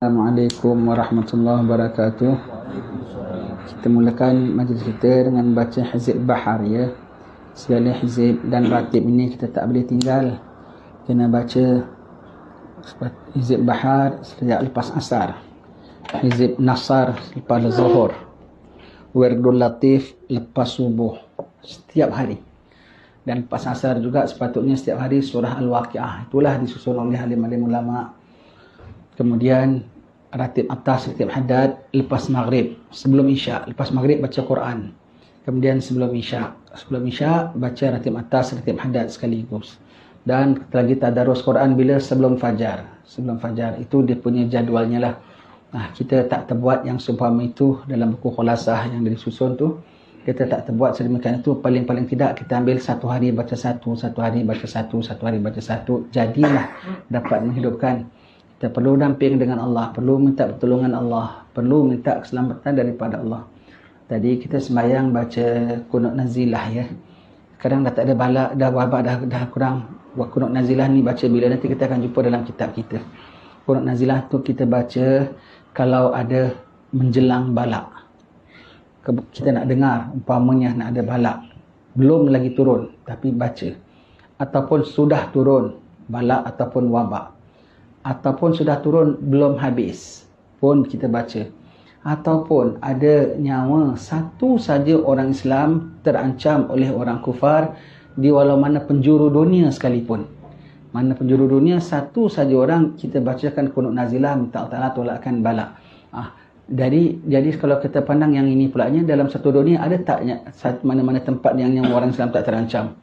Assalamualaikum warahmatullahi wabarakatuh. Kita mulakan majlis kita dengan baca Hizib Bahar ya. Segala hizib dan ratib ini kita tak boleh tinggal. Kena baca Hizib Bahar sejak lepas asar, Hizib Nasar lepas zuhur, Wirdul Latif lepas subuh setiap hari. Dan lepas asar juga sepatutnya setiap hari surah Al-Waqiah. Itulah disusun oleh alim-alim ulama. Kemudian ratib atas, ratib hadad lepas maghrib, sebelum isyak. Lepas maghrib baca Quran. Kemudian sebelum isyak baca ratib atas, ratib hadad sekaligus. Dan lagi tadarus Quran bila sebelum fajar. Sebelum fajar itu dia punya jadualnya lah. Nah, kita tak terbuat yang seumpama itu dalam buku Khulasah yang disusun tu. Kita tak terbuat sedemikian itu. Paling-paling tidak kita ambil satu hari baca satu, satu hari baca satu, satu hari baca satu. Jadilah dapat menghidupkan. Kita perlu damping dengan Allah, perlu minta pertolongan Allah, perlu minta keselamatan daripada Allah. Tadi kita sembahyang baca Qunut Nazilah ya. Kadang dah tak ada balak, dah wabak, dah kurang. Buat Qunut Nazilah ni baca bila nanti kita akan jumpa dalam kitab kita. Qunut Nazilah tu kita baca kalau ada menjelang balak. Kita nak dengar umpamanya nak ada balak, belum lagi turun tapi baca. Ataupun sudah turun balak ataupun wabak. Ataupun sudah turun belum habis pun kita baca. Ataupun ada nyawa satu saja orang Islam terancam oleh orang kufar di walau mana penjuru dunia sekalipun. Mana penjuru dunia satu saja orang kita bacakan Qunut Nazilah minta Allah Ta'ala tolakkan balak. Jadi kalau kita pandang yang ini pulaknya dalam satu dunia ada tak mana-mana tempat yang orang Islam tak terancam?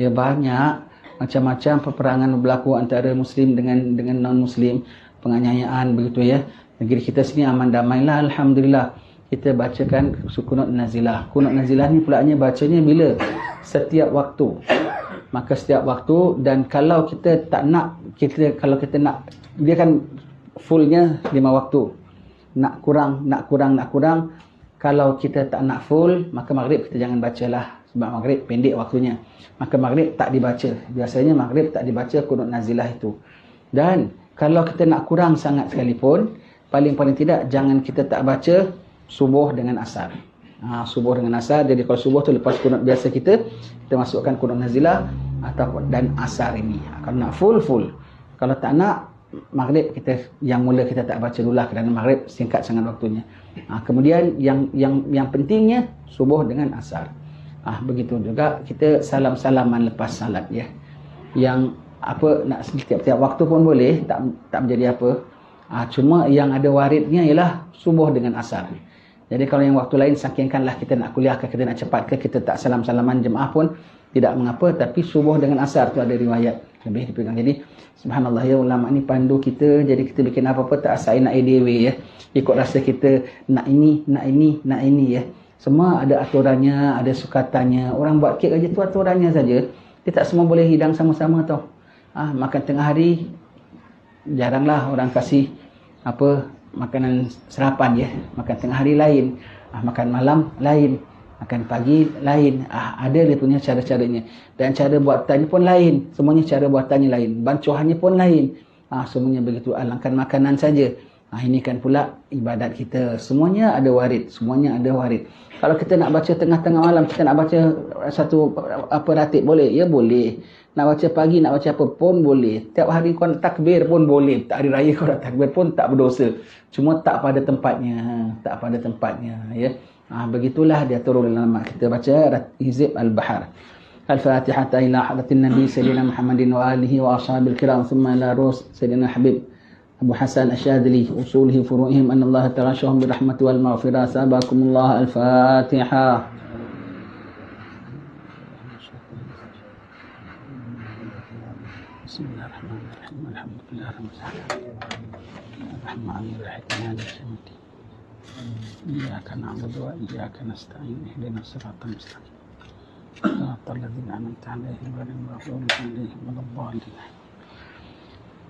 Ya banyak. Macam-macam peperangan berlaku antara Muslim dengan non-Muslim, penganiayaan begitu ya. Negeri kita sini aman damailah, alhamdulillah. Kita bacakan Qunut Nazilah. Qunut Nazilah ni pulaknya bacanya bila? Setiap waktu. Maka setiap waktu, dan kalau kita tak nak, kalau kita nak, dia kan fullnya 5 waktu. Nak kurang. Kalau kita tak nak full, maka maghrib kita jangan bacalah. Sebab maghrib pendek waktunya. Maka maghrib tak dibaca. Biasanya maghrib tak dibaca Qunut Nazilah itu. Dan kalau kita nak kurang sangat sekalipun, paling-paling tidak jangan kita tak baca subuh dengan asar. Subuh dengan asar. Jadi kalau subuh tu lepas Qunut biasa kita masukkan Qunut Nazilah ataupun dan asar ini. Kalau nak full. Kalau tak nak maghrib kita yang mula kita tak baca dululah kerana maghrib singkat sangat waktunya. Kemudian yang pentingnya subuh dengan asar. Begitu juga kita salam-salaman lepas salat ya. Yang apa nak setiap waktu pun boleh, tak menjadi apa. Cuma yang ada waridnya ialah subuh dengan asar. Jadi kalau yang waktu lain sakingkanlah kita nak kuliah ke, kita nak cepat ke, kita tak salam-salaman jemaah pun tidak mengapa, tapi subuh dengan asar tu ada riwayat lebih dipegang. Jadi subhanallah ya, ulama ni pandu kita, jadi kita bikin apa-apa tak asal nak EDW ya. Ikut rasa kita nak ini ya. Semua ada aturannya, ada sukatannya. Orang buat kek aja tu aturannya saja. Dia tak semua boleh hidang sama-sama tau. Makan tengah hari jaranglah orang kasih makanan sarapan ya. Makan tengah hari lain. Makan malam lain. Makan pagi lain. Ada dia punya cara-caranya. Dan cara buatannya pun lain. Semuanya cara buatannya lain. Bancuhannya pun lain. Semuanya begitu. Alangkan makanan saja. Ini kan pula ibadat kita. Semuanya ada warid. Kalau kita nak baca tengah-tengah malam, kita nak baca satu ratib boleh? Ya boleh. Nak baca pagi, nak baca apa pun boleh. Tiap hari kau nak takbir pun boleh. Tak hari raya kau nak takbir pun tak berdosa. Cuma tak pada tempatnya. Ya. Begitulah dia turun dalam kita baca Hizib Al-Bahar. Al-Fatihah ila hadratin Nabi Sayyidina Muhammadin wa alihi wa ashabil kiram. Thumma ila Rus Sayyidina Habib Abu Hasan Asyadili usulihi furu'ihim anna Allah ta'ala syahum birahmati wal maghfirah. Sabakumullah. Al-Fatihah. Bismillahirrahmanirrahim. Alhamdulillahirrahmanirrahim. Iyyaka na'budu wa iyyaka nasta'in. Ihdinas siratal mustaqim. Siratal ladzina an'amta 'alaihim ghairil maghdubi 'alaihim waladdallin.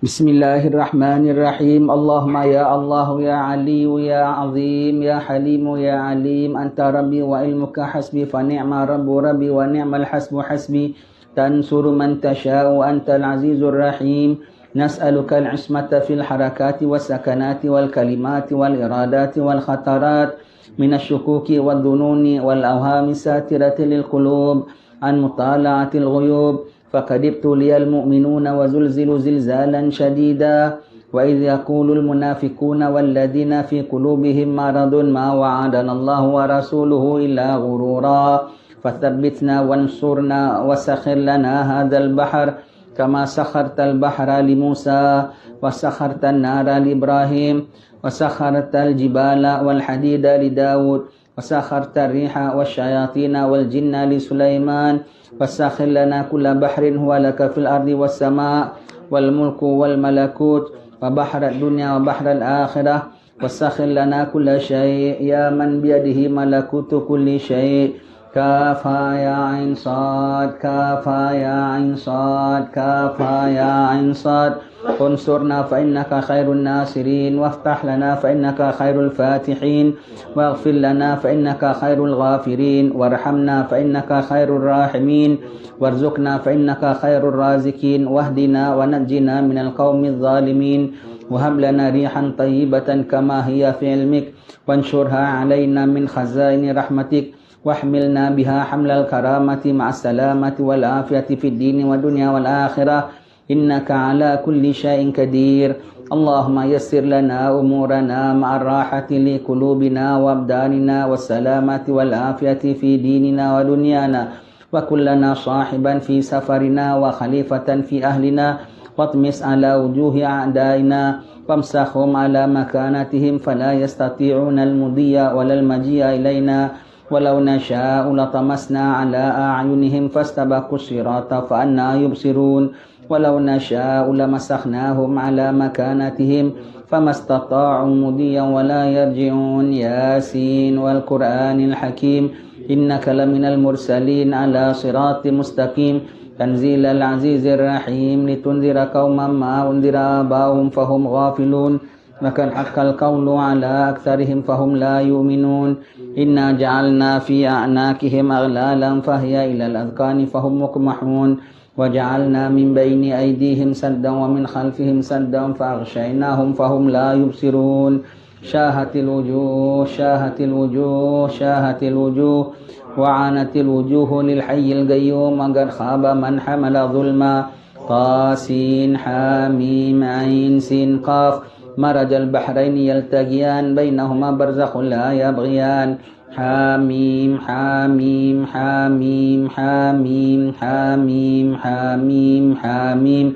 Bismillahirrahmanirrahim. Allahumma ya Allah ya Ali ya Azim ya Halim ya Alim. Anta Rabbi wa ilmuka hasbi fa ni'ma Rabbu Rabbi wa ni'mal hasbu hasbi. Tansuru man tasha'u antal azizur rahim. نسألك العصمة في الحركات والسكنات والكلمات والإرادات والخطرات من الشكوك والظنون والأوهام الساترة للقلوب عن مطالعة الغيوب، فقد ابتلي المؤمنون وزلزلوا زلزالا شديدا. وإذ يقول المنافقون والذين في قلوبهم مرض ما وعدنا الله ورسوله إلا غرورا، فثبتنا وانصرنا وسخر لنا هذا البحر كما سخرت البحر لموسى وسخرت النار لإبراهيم وسخرت الجبال والحديد لداود وسخرت الريح والشياطين والجن لسليمان وسخر لنا كل بحر هو لك في الأرض والسماء والملك والملكوت وبحر الدنيا وبحر الآخرة وسخر لنا كل شيء يا من بيده ملكوت كل شيء. كافها يا عين صاد كافها يا عين صاد كافها يا عين صاد. انصرنا فإنك خير الناصرين، وافتح لنا فإنك خير الفاتحين، واغفر لنا فإنك خير الغافرين، وارحمنا فإنك خير الراحمين، وارزقنا فإنك خير الرازقين، واهدنا ونجنا من القوم الظالمين، وهب لنا ريحا طيبة كما هي في علمك، وانشرها علينا من خزائن رحمتك، واحملنا بها حمل الكرامة مع السلامة والعافية في الدين والدنيا والآخرة، إنك على كل شيء قدير. اللهم يسر لنا أمورنا مع الراحة لقلوبنا وأبداننا والسلامة والعافية في ديننا ودنيانا، وكلنا صاحبا في سفرنا وخليفة في أهلنا، واطمس على وجوه أعدائنا وامسخهم على مكانتهم فلا يستطيعون المضي ولا المجيء إلينا، ولو نشاء لطمسنا على أعينهم فاستبقوا الصراط فأنى يبصرون، ولو نشاء لمسخناهم على مكانتهم فما استطاعوا مضيا ولا يرجعون. ياسين والقرآن الحكيم إنك لمن المرسلين على صراط مستقيم، تنزيل العزيز الرحيم، لتنذر قوما ما أنذر آباؤهم فهم غافلون، وقد حق القول على أكثرهم فهم لا يؤمنون. إنا جعلنا في أعناقهم أغلالا فهي إلى الأذقان فهم مقمحون، وجعلنا من بين أيديهم سدا ومن خلفهم سدا فأغشيناهم فهم لا يبصرون. شاهت الوجوه شاهت الوجوه شاهت الوجوه وعانت الوجوه للحي القيوم، وقد خاب من حمل ظلما. طاسين حاميم عين سين قاف، مرج البحرين يلتقيان بينهما برزخ لا يبغيان. حاميم حاميم حاميم حاميم حاميم حاميم حاميم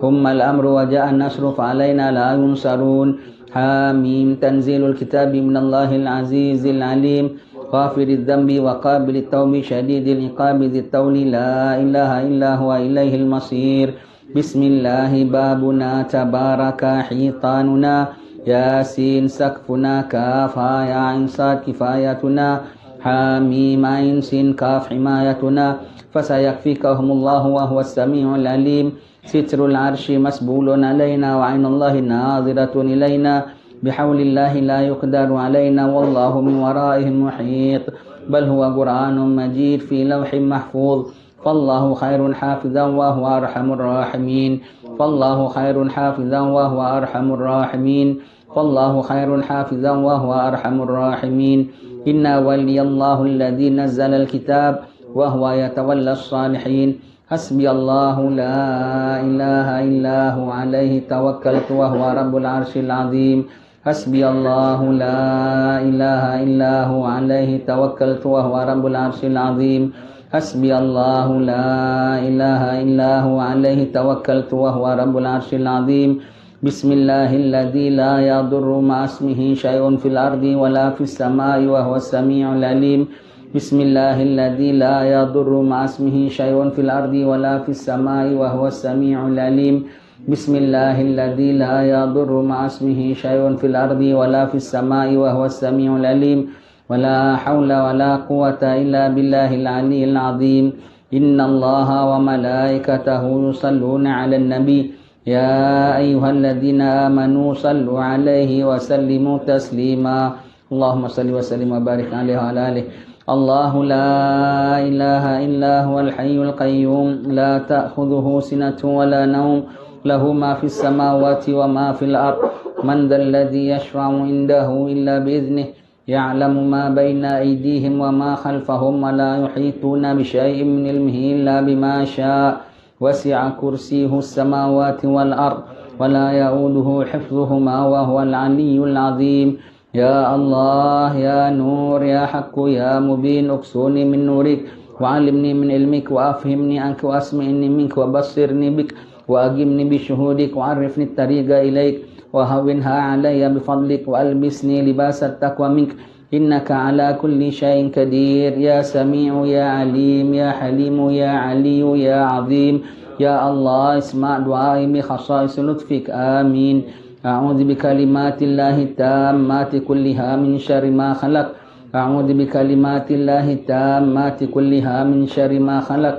هم الأمر وجاء النصر فعلينا لا ينصرون. حاميم تنزيل الكتاب من الله العزيز العليم، غافر الذنب وقابل التوب شديد العقاب ذي الطول، لا إله إلا هو إليه المصير. بسم الله بابنا تبارك حيطاننا، ياسين سقفنا، كافها يا عين صاد كفايتنا، حاميم عين سين كاف حمايتنا، فسيكفيكهم الله وهو السميع العليم. ستر العرش مسبول علينا، وعين الله ناظرة إلينا، بحول الله لا يقدر علينا، والله من ورائهم محيط. بل هو قرآن مجيد في لوح محفوظ، فالله خير حافظا وهو أرحم الراحمين، فالله خير حافظا وهو أرحم الراحمين، فالله خير حافظا وهو أرحم الراحمين. إن ولي الله الذي نزل الكتاب وهو يتولى الصالحين. حسبي الله لا إله إلا هو عليه توكلت وهو رب العرش العظيم. حسبي الله لا إله إلا هو عليه توكلت وهو رب العرش العظيم. حسبي الله لا إله إلا هو عليه توكلت وهو رب العرش العظيم. بسم الله الذي لا يضر مع اسمه شيء في الأرض ولا في السماء وهو السميع العليم. بسم الله الذي لا يضر مع اسمه شيء في الأرض ولا في السماء وهو السميع العليم. بسم الله الذي لا يضر مع اسمه شيء في الأرض ولا في السماء وهو السميع العليم. ولا حول ولا قوة إلا بالله العلي العظيم. إن الله وملائكته يصلون على النبي، يا أيها الذين آمنوا صلوا عليه وسلموا تسليما. اللهم صل وسلم وبارك عليه وعلى آله. الله لا إله إلا هو الحي القيوم، لا تأخذه سنة ولا نوم، له ما في السماوات وما في الأرض من ذا الذي يشفع عنده إلا بإذنه يعلم ما بين أيديهم وما خلفهم ولا يحيطون بشيء من علمه إلا بما شاء وسع كرسيه السماوات والأرض ولا يؤوده حفظهما وهو العلي العظيم يا الله يا نور يا حق يا مبين اكسوني من نورك وعلمني من علمك وأفهمني عنك وأسمعني منك وبصرني بك وأقمني بشهودك وعرفني الطريق إليك وهونها علي بفضلك وألبسني لباس التقوى منك إنك على كل شيء قدير يا سميع يا عليم يا حليم يا علي يا عظيم يا الله اسمع دعائي بخصائص لطفك آمين أعوذ بكلمات الله التامات كلها من شر ما خلق أعوذ بكلمات الله التامات كلها من شر ما خلق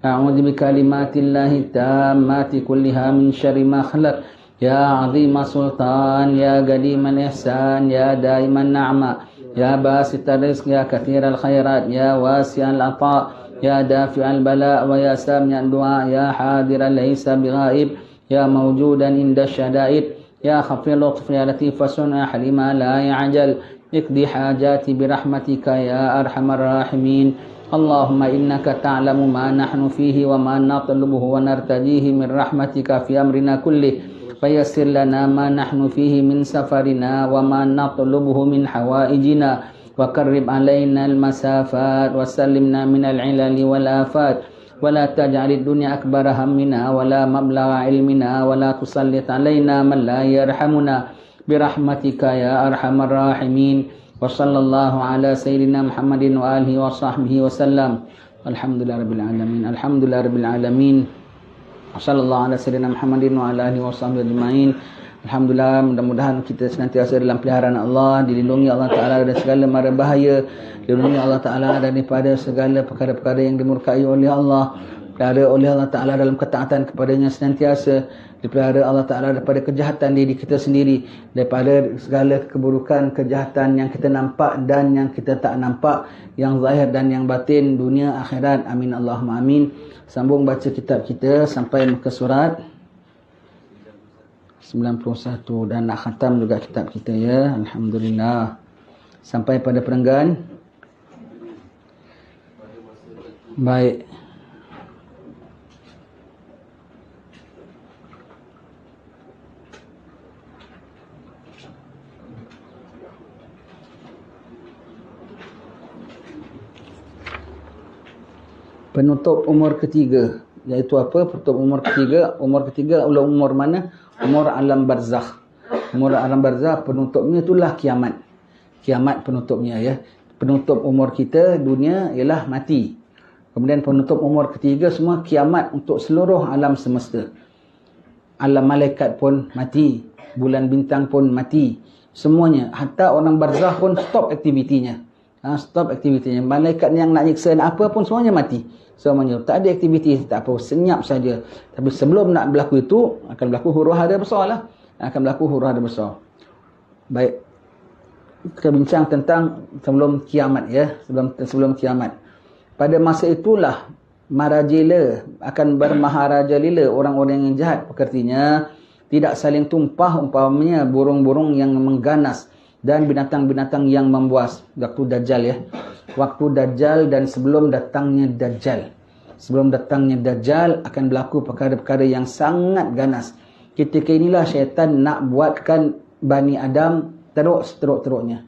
أعوذ بكلمات الله التامات كلها من شر ما خلق يا عظيم السلطان يا قديم الإحسان يا دائم النعمة يا باسط الرزق يا كثير الخيرات يا واسع العطاء يا دافع البلاء ويا سامع الدعاء يا حاضر ليس بغائب يا موجودا عند الشدائد يا خفي اللطف يا لطيف صنع حليم لا يعجل اقضي حاجاتي برحمتك يا أرحم الراحمين اللهم إنك تعلم ما نحن فيه وما نطلبه ونرتجيه من رحمتك في أمرنا كله فيسر لنا ما نحن فيه من سفرنا وما نطلبه من حوائجنا وقرب علينا المسافات وسلمنا من العلل والآفات ولا تجعل الدنيا أكبر همنا ولا مبلغ علمنا ولا تسلط علينا من لا يرحمنا برحمتك يا أرحم الراحمين وصلى الله على سيدنا محمد وآله وصحبه وسلم الحمد لله رب العالمين الحمد لله رب العالمين وصلى الله على سيدنا محمد وعلى آله وصحبه أجمعين. Alhamdulillah, mudah-mudahan kita senantiasa dalam peliharaan Allah, dilindungi Allah Ta'ala dari segala mara bahaya, dilindungi Allah Ta'ala daripada segala perkara-perkara yang dimurkai oleh Allah, dipelihara oleh Allah Ta'ala dalam ketaatan kepadanya senantiasa, dipelihara Allah Ta'ala daripada kejahatan diri kita sendiri, daripada segala keburukan, kejahatan yang kita nampak dan yang kita tak nampak, yang zahir dan yang batin, dunia, akhirat. Amin Allahumma amin. Sambung baca kitab kita sampai muka surat 91 dan nak khatam juga kitab kita ya. Alhamdulillah. Sampai pada perenggan. Baik. Penutup umur ketiga, iaitu apa? Penutup umur ketiga. Umur ketiga adalah umur mana? Umur alam barzakh. Umur alam barzakh penutupnya itulah kiamat. Kiamat penutupnya ya. Penutup umur kita dunia ialah mati. Kemudian penutup umur ketiga semua kiamat untuk seluruh alam semesta. Alam malaikat pun mati, bulan bintang pun mati. Semuanya, hatta orang barzakh pun stop aktivitinya. Stop aktivitinya. Malaikat yang nak nyiksa apa pun semuanya mati. Semuanya tak ada aktiviti, tak apa, senyap saja. Tapi sebelum nak berlaku itu akan berlaku huru hara besar lah. Akan berlaku huru hara besar. Baik. Kita bincang tentang sebelum kiamat ya, sebelum kiamat. Pada masa itulah marajila akan bermaharajalila orang-orang yang jahat. Pekertinya tidak saling tumpah umpamanya burung-burung yang mengganas dan binatang-binatang yang membuas. Waktu Dajjal ya. Waktu Dajjal dan sebelum datangnya Dajjal. Sebelum datangnya Dajjal akan berlaku perkara-perkara yang sangat ganas. Ketika inilah syaitan nak buatkan Bani Adam teruk seteruk-teruknya.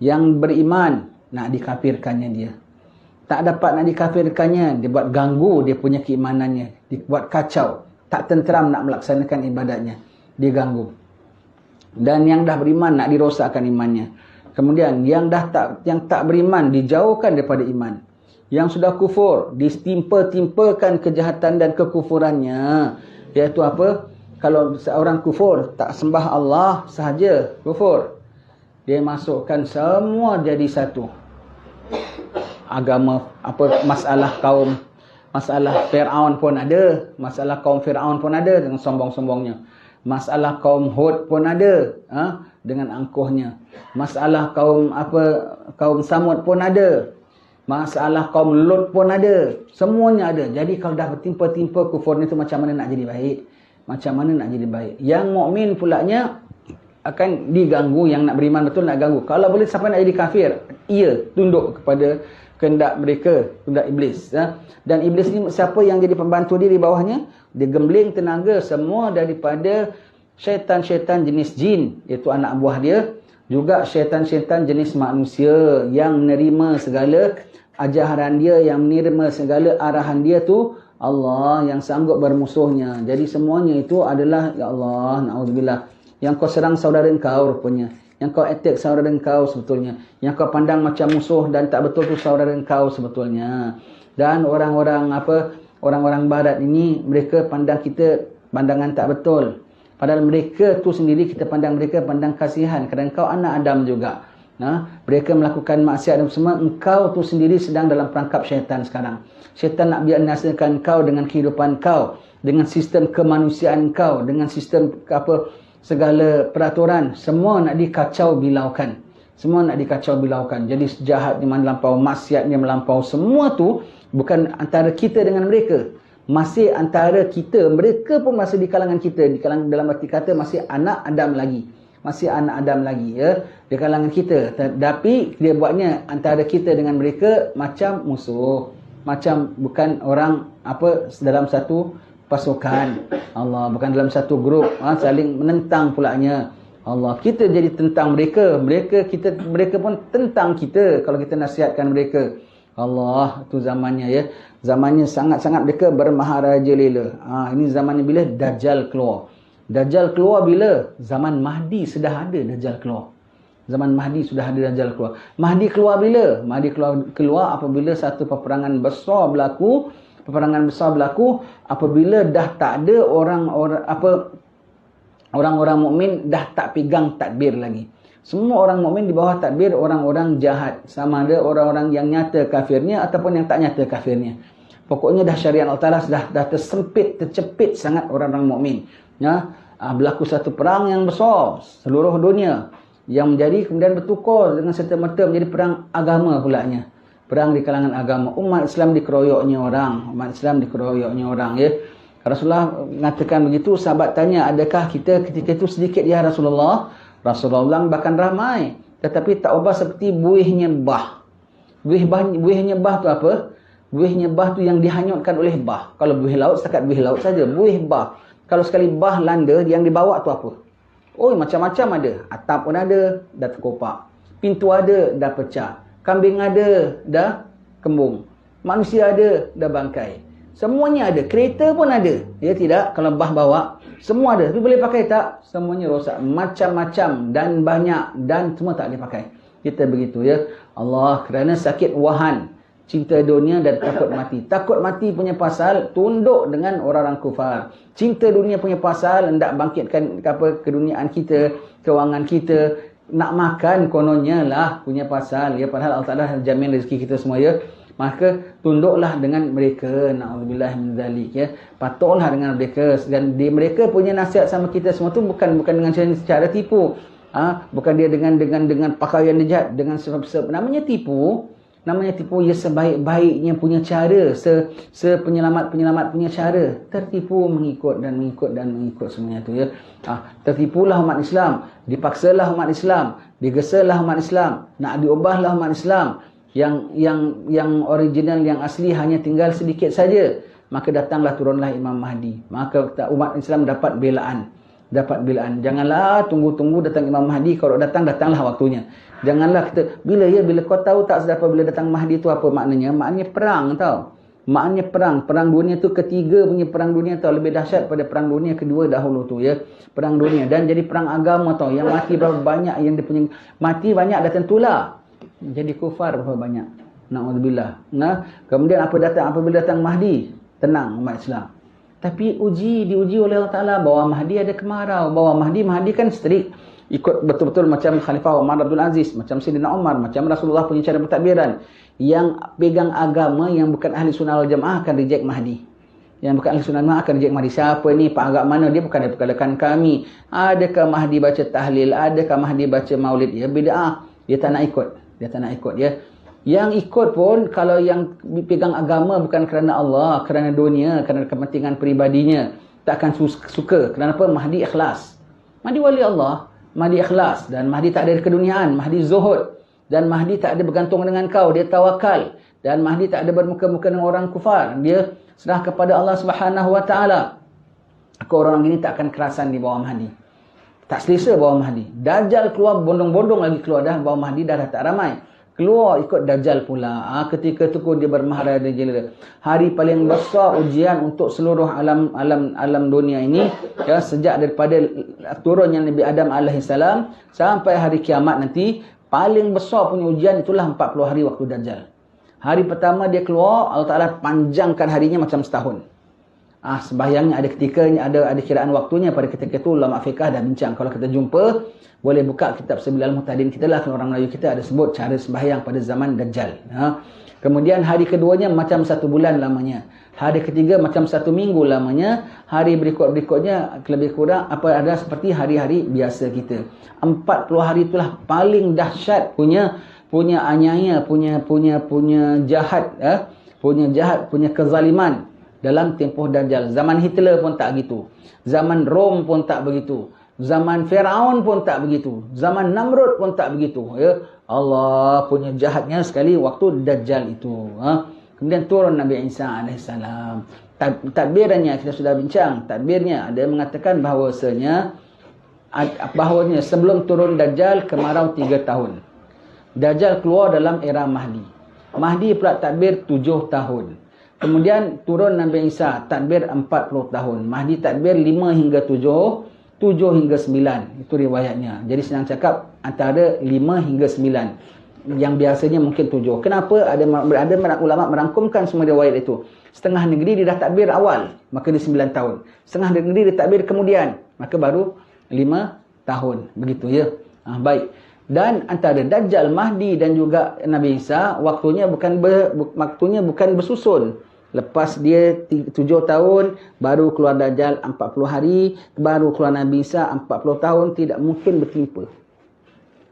Yang beriman nak dikafirkannya dia. Tak dapat nak dikafirkannya, dia buat ganggu dia punya keimanannya. Dia buat kacau. Tak tenteram nak melaksanakan ibadatnya. Dia ganggu. Dan yang dah beriman nak dirosakkan imannya. Kemudian yang tak beriman dijauhkan daripada iman. Yang sudah kufur ditimpa-timpakan kejahatan dan kekufurannya. Iaitu apa? Kalau seorang kufur tak sembah Allah sahaja, kufur. Dia masukkan semua jadi satu. Agama apa, masalah kaum, masalah Firaun pun ada, masalah kaum Firaun pun ada dengan sombong-sombongnya. Masalah kaum Hud pun ada dengan angkuhnya. Masalah kaum Samud pun ada. Masalah kaum Lut pun ada. Semuanya ada. Jadi kalau dah bertimpa-timpa kufur ni tu macam mana nak jadi baik? Macam mana nak jadi baik? Yang mukmin pulaknya akan diganggu, yang nak beriman betul nak ganggu. Kalau boleh siapa nak jadi kafir, ia tunduk kepada kehendak mereka, kehendak iblis. Dan iblis ni siapa yang jadi pembantu dia di bawahnya? Dia gembling tenaga semua daripada syaitan-syaitan jenis jin, iaitu anak buah dia. Juga syaitan-syaitan jenis manusia yang menerima segala ajaran dia, yang menerima segala arahan dia tu Allah yang sanggup bermusuhnya. Jadi semuanya itu adalah, ya Allah, na'udzubillah, yang kau serang saudara engkau rupanya, yang kau attack saudara engkau sebetulnya, yang kau pandang macam musuh dan tak betul tu saudara engkau sebetulnya. Dan orang-orang barat ini, mereka pandang kita pandangan tak betul. Padahal mereka tu sendiri kita pandang mereka pandang kasihan, kerana engkau anak Adam juga. Mereka melakukan maksiat dan semua, engkau tu sendiri sedang dalam perangkap syaitan sekarang. Syaitan nak binasakan engkau dengan kehidupan kau, dengan sistem kemanusiaan kau, dengan sistem segala peraturan, semua nak dikacau bilaukan. Semua nak dikacau bilaukan. Jadi jahatnya melampau, maksiatnya melampau, semua tu bukan antara kita dengan mereka. Masih antara kita, mereka pun masih di kalangan kita, di kalangan, dalam arti kata masih anak Adam lagi. Masih anak Adam lagi, ya, di kalangan kita. Tapi dia buatnya antara kita dengan mereka macam musuh, macam bukan orang dalam satu pasukan. Allah, bukan dalam satu grup, saling menentang pulaknya. Allah, kita jadi tentang mereka, mereka pun tentang kita kalau kita nasihatkan mereka. Allah, itu zamannya, ya. Zamannya sangat-sangat mereka bermaharaja lela. Ini zamannya bila Dajjal keluar. Dajjal keluar bila? Zaman Mahdi sudah ada Dajjal keluar. Zaman Mahdi sudah ada Dajjal keluar. Mahdi keluar bila? Mahdi keluar apabila satu peperangan besar berlaku. Peperangan besar berlaku apabila dah tak ada orang-orang mukmin dah tak pegang takbir lagi. Semua orang mukmin di bawah takbir orang-orang jahat. Sama ada orang-orang yang nyata kafirnya ataupun yang tak nyata kafirnya. Pokoknya dah syariat Allah Ta'ala dah tersempit, tercepit sangat orang-orang mukmin. Ya, berlaku satu perang yang besar seluruh dunia yang menjadi kemudian bertukar dengan serta-merta menjadi perang agama pulaknya. Perang di kalangan agama. Umat Islam dikeroyoknya orang. Ya. Rasulullah mengatakan begitu, sahabat tanya, adakah kita ketika itu sedikit ya Rasulullah? Rasulullah bahkan ramai, tetapi tak ubah seperti buihnya bah. Buihnya bah tu apa? Buihnya bah tu yang dihanyutkan oleh bah. Kalau buih laut, setakat buih laut saja. Buih bah. Kalau sekali bah landa, yang dibawa tu apa? Oh, macam-macam ada. Atap pun ada, dah terkopak. Pintu ada, dah pecah. Kambing ada, dah kembung. Manusia ada, dah bangkai. Semuanya ada. Kereta pun ada. Ya tidak? Kalau bah bawa, semua ada. Tapi boleh pakai tak? Semuanya rosak. Macam-macam dan banyak. Dan semua tak boleh pakai. Kita begitu, ya. Allah, kerana sakit wahan, cinta dunia dan takut mati. Takut mati punya pasal tunduk dengan orang-orang kufar. Cinta dunia punya pasal hendak bangkitkan keduniaan kita, kewangan kita. Nak makan kononnya lah punya pasal. Ya, padahal Allah Ta'ala jamin rezeki kita semua, ya. Maka tunduklah dengan mereka. Na'udzubillah min zalik, ya. Patuhlah dengan mereka. Dan mereka punya nasihat sama kita semua tu bukan dengan cara tipu. Bukan dia dengan pakaian dia jahat, dengan namanya tipu. Namanya tipu, ya, sebaik-baiknya punya cara, sepenyelamat-penyelamat punya cara. Tertipu mengikut semuanya tu, ya. Tertipulah umat Islam, dipaksalah umat Islam, digesalah umat Islam, nak diubahlah umat Islam. Yang original, yang asli hanya tinggal sedikit saja. Maka datanglah, turunlah Imam Mahdi. Maka umat Islam dapat belaan. Janganlah tunggu-tunggu datang Imam Mahdi. Kalau datanglah waktunya. Janganlah kita, bila kau tahu tak sedapa bila datang Mahdi tu apa maknanya? Maknanya perang, tau. Maknanya perang. Perang dunia tu ketiga punya perang dunia, tau. Lebih dahsyat pada perang dunia kedua dahulu tu, ya. Perang dunia. Dan jadi perang agama, tau. Yang mati berapa banyak, yang dia punya mati banyak dah tentulah. Jadi kufar berapa banyak. Na'udzubillah. Kemudian apabila datang Mahdi, tenang umat Islam. Tapi diuji oleh Allah Ta'ala bahawa Mahdi ada kemarau. Bahawa Mahdi kan strict. Ikut betul-betul macam Khalifah Umar Abdul Aziz, macam Sayyidina Umar, macam Rasulullah punya cara bertakbiran. Yang pegang agama yang bukan ahli sunnah wal jamaah akan reject Mahdi. Yang bukan ahli sunnah wal jamaah akan reject Mahdi. Siapa ni? Pak agak mana? Dia bukan daripada kami. Adakah Mahdi baca tahlil? Adakah Mahdi baca maulid? Ya, bid'ah. Dia tak nak ikut, ya. Yang ikut pun kalau yang pegang agama bukan kerana Allah, kerana dunia, kerana kepentingan peribadinya. tak akan suka. Kenapa? Mahdi ikhlas. Mahdi wali Allah, Mahdi ikhlas, dan Mahdi tak ada keduniaan, Mahdi zuhud, dan Mahdi tak ada bergantung dengan kau, dia tawakal, dan Mahdi tak ada bermuka-muka dengan orang kufar, dia serah kepada Allah Subhanahu wa taala. Orang ini tak akan kerasan di bawah Mahdi, tak selesa bawah Mahdi. Dajjal keluar bondong-bondong lagi keluar dah, bawah Mahdi dah tak ramai. Keluar ikut Dajjal pula. Ketika tu dia bermahara Dajjal. Hari paling besar ujian untuk seluruh alam dunia ini, ya, sejak daripada turunnya Nabi Adam alaihissalam sampai hari kiamat nanti, paling besar punya ujian itulah 40 hari waktu Dajjal. Hari pertama dia keluar, Allah Ta'ala panjangkan harinya macam setahun. Sembahyangnya ada ketikanya, ada kiraan waktunya. Pada ketika itu ulama fiqh dah bincang. Kalau kita jumpa, boleh buka kitab Sabilal Muhtadin kita lah. Kalau orang Melayu kita ada sebut cara sembahyang pada zaman Dajjal. Kemudian hari keduanya macam 1 bulan lamanya. Hari ketiga macam 1 minggu lamanya. Hari berikutnya lebih kurang ada seperti hari-hari biasa kita. 40 hari itulah paling dahsyat punya aniaya, punya jahat, punya kezaliman dalam tempoh Dajjal. Zaman Hitler pun tak begitu. Zaman Rom pun tak begitu. Zaman Firaun pun tak begitu. Zaman Namrud pun tak begitu. Ya, Allah punya jahatnya sekali waktu Dajjal itu. Kemudian turun Nabi Isa alaihissalam. Tadbirannya kita sudah bincang. Tadbirnya ada yang mengatakan bahawasanya sebelum turun Dajjal kemarau 3 tahun. Dajjal keluar dalam era Mahdi. Mahdi pula tadbir 7 tahun. Kemudian turun Nabi Isa, tadbir 40 tahun. Mahdi tadbir 5 hingga 7, 7 hingga 9. Itu riwayatnya. Jadi senang cakap antara 5 hingga 9. Yang biasanya mungkin 7. Kenapa? Ada ulama merangkumkan semua riwayat itu. Setengah negeri dia dah tadbir awal, maka dia 9 tahun. Setengah negeri dia tadbir kemudian, maka baru 5 tahun. Begitu ya. Baik. Dan antara Dajjal, Mahdi dan juga Nabi Isa, waktunya bukan bersusun. Lepas dia 7 tahun, baru keluar Dajjal 40 hari, baru keluar Nabi Isa 40 tahun, tidak mungkin bertimpa.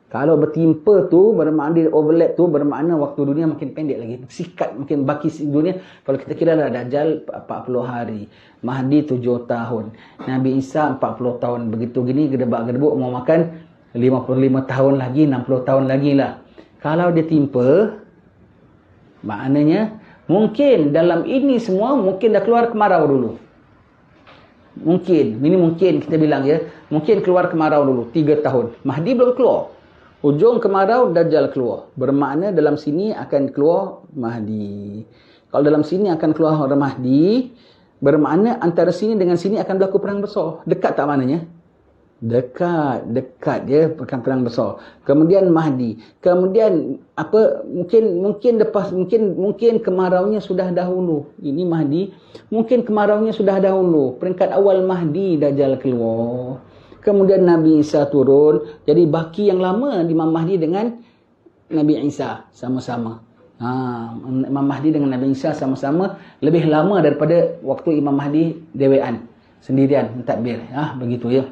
Kalau bertimpa tu, bermakna dia overlap tu, bermakna waktu dunia makin pendek lagi. Sikat, makin baki dunia. Kalau kita kira lah Dajjal 40 hari, Mahdi 7 tahun, Nabi Isa 40 tahun. Begitu gini, gedebak-gedebuk mau makan 55 tahun lagi, 60 tahun lagi lah. Kalau dia timpa, maknanya mungkin dalam ini semua mungkin dah keluar kemarau dulu. Mungkin, ini mungkin kita bilang ya, mungkin keluar kemarau dulu 3 tahun. Mahdi belum keluar. Ujung kemarau Dajjal keluar. Bermakna dalam sini akan keluar Mahdi. Kalau dalam sini akan keluar orang Mahdi, bermakna antara sini dengan sini akan berlaku perang besar. Dekat tak maknanya? Dekat dia perang besar. Kemudian Mahdi. Kemudian mungkin kemaraunya sudah dahulu. Ini Mahdi, mungkin kemaraunya sudah dahulu. Peringkat awal Mahdi Dajjal keluar. Kemudian Nabi Isa turun. Jadi baki yang lama Imam Mahdi dengan Nabi Isa sama-sama. Imam Mahdi dengan Nabi Isa sama-sama lebih lama daripada waktu Imam Mahdi dewean sendirian mentadbir. Begitu ya.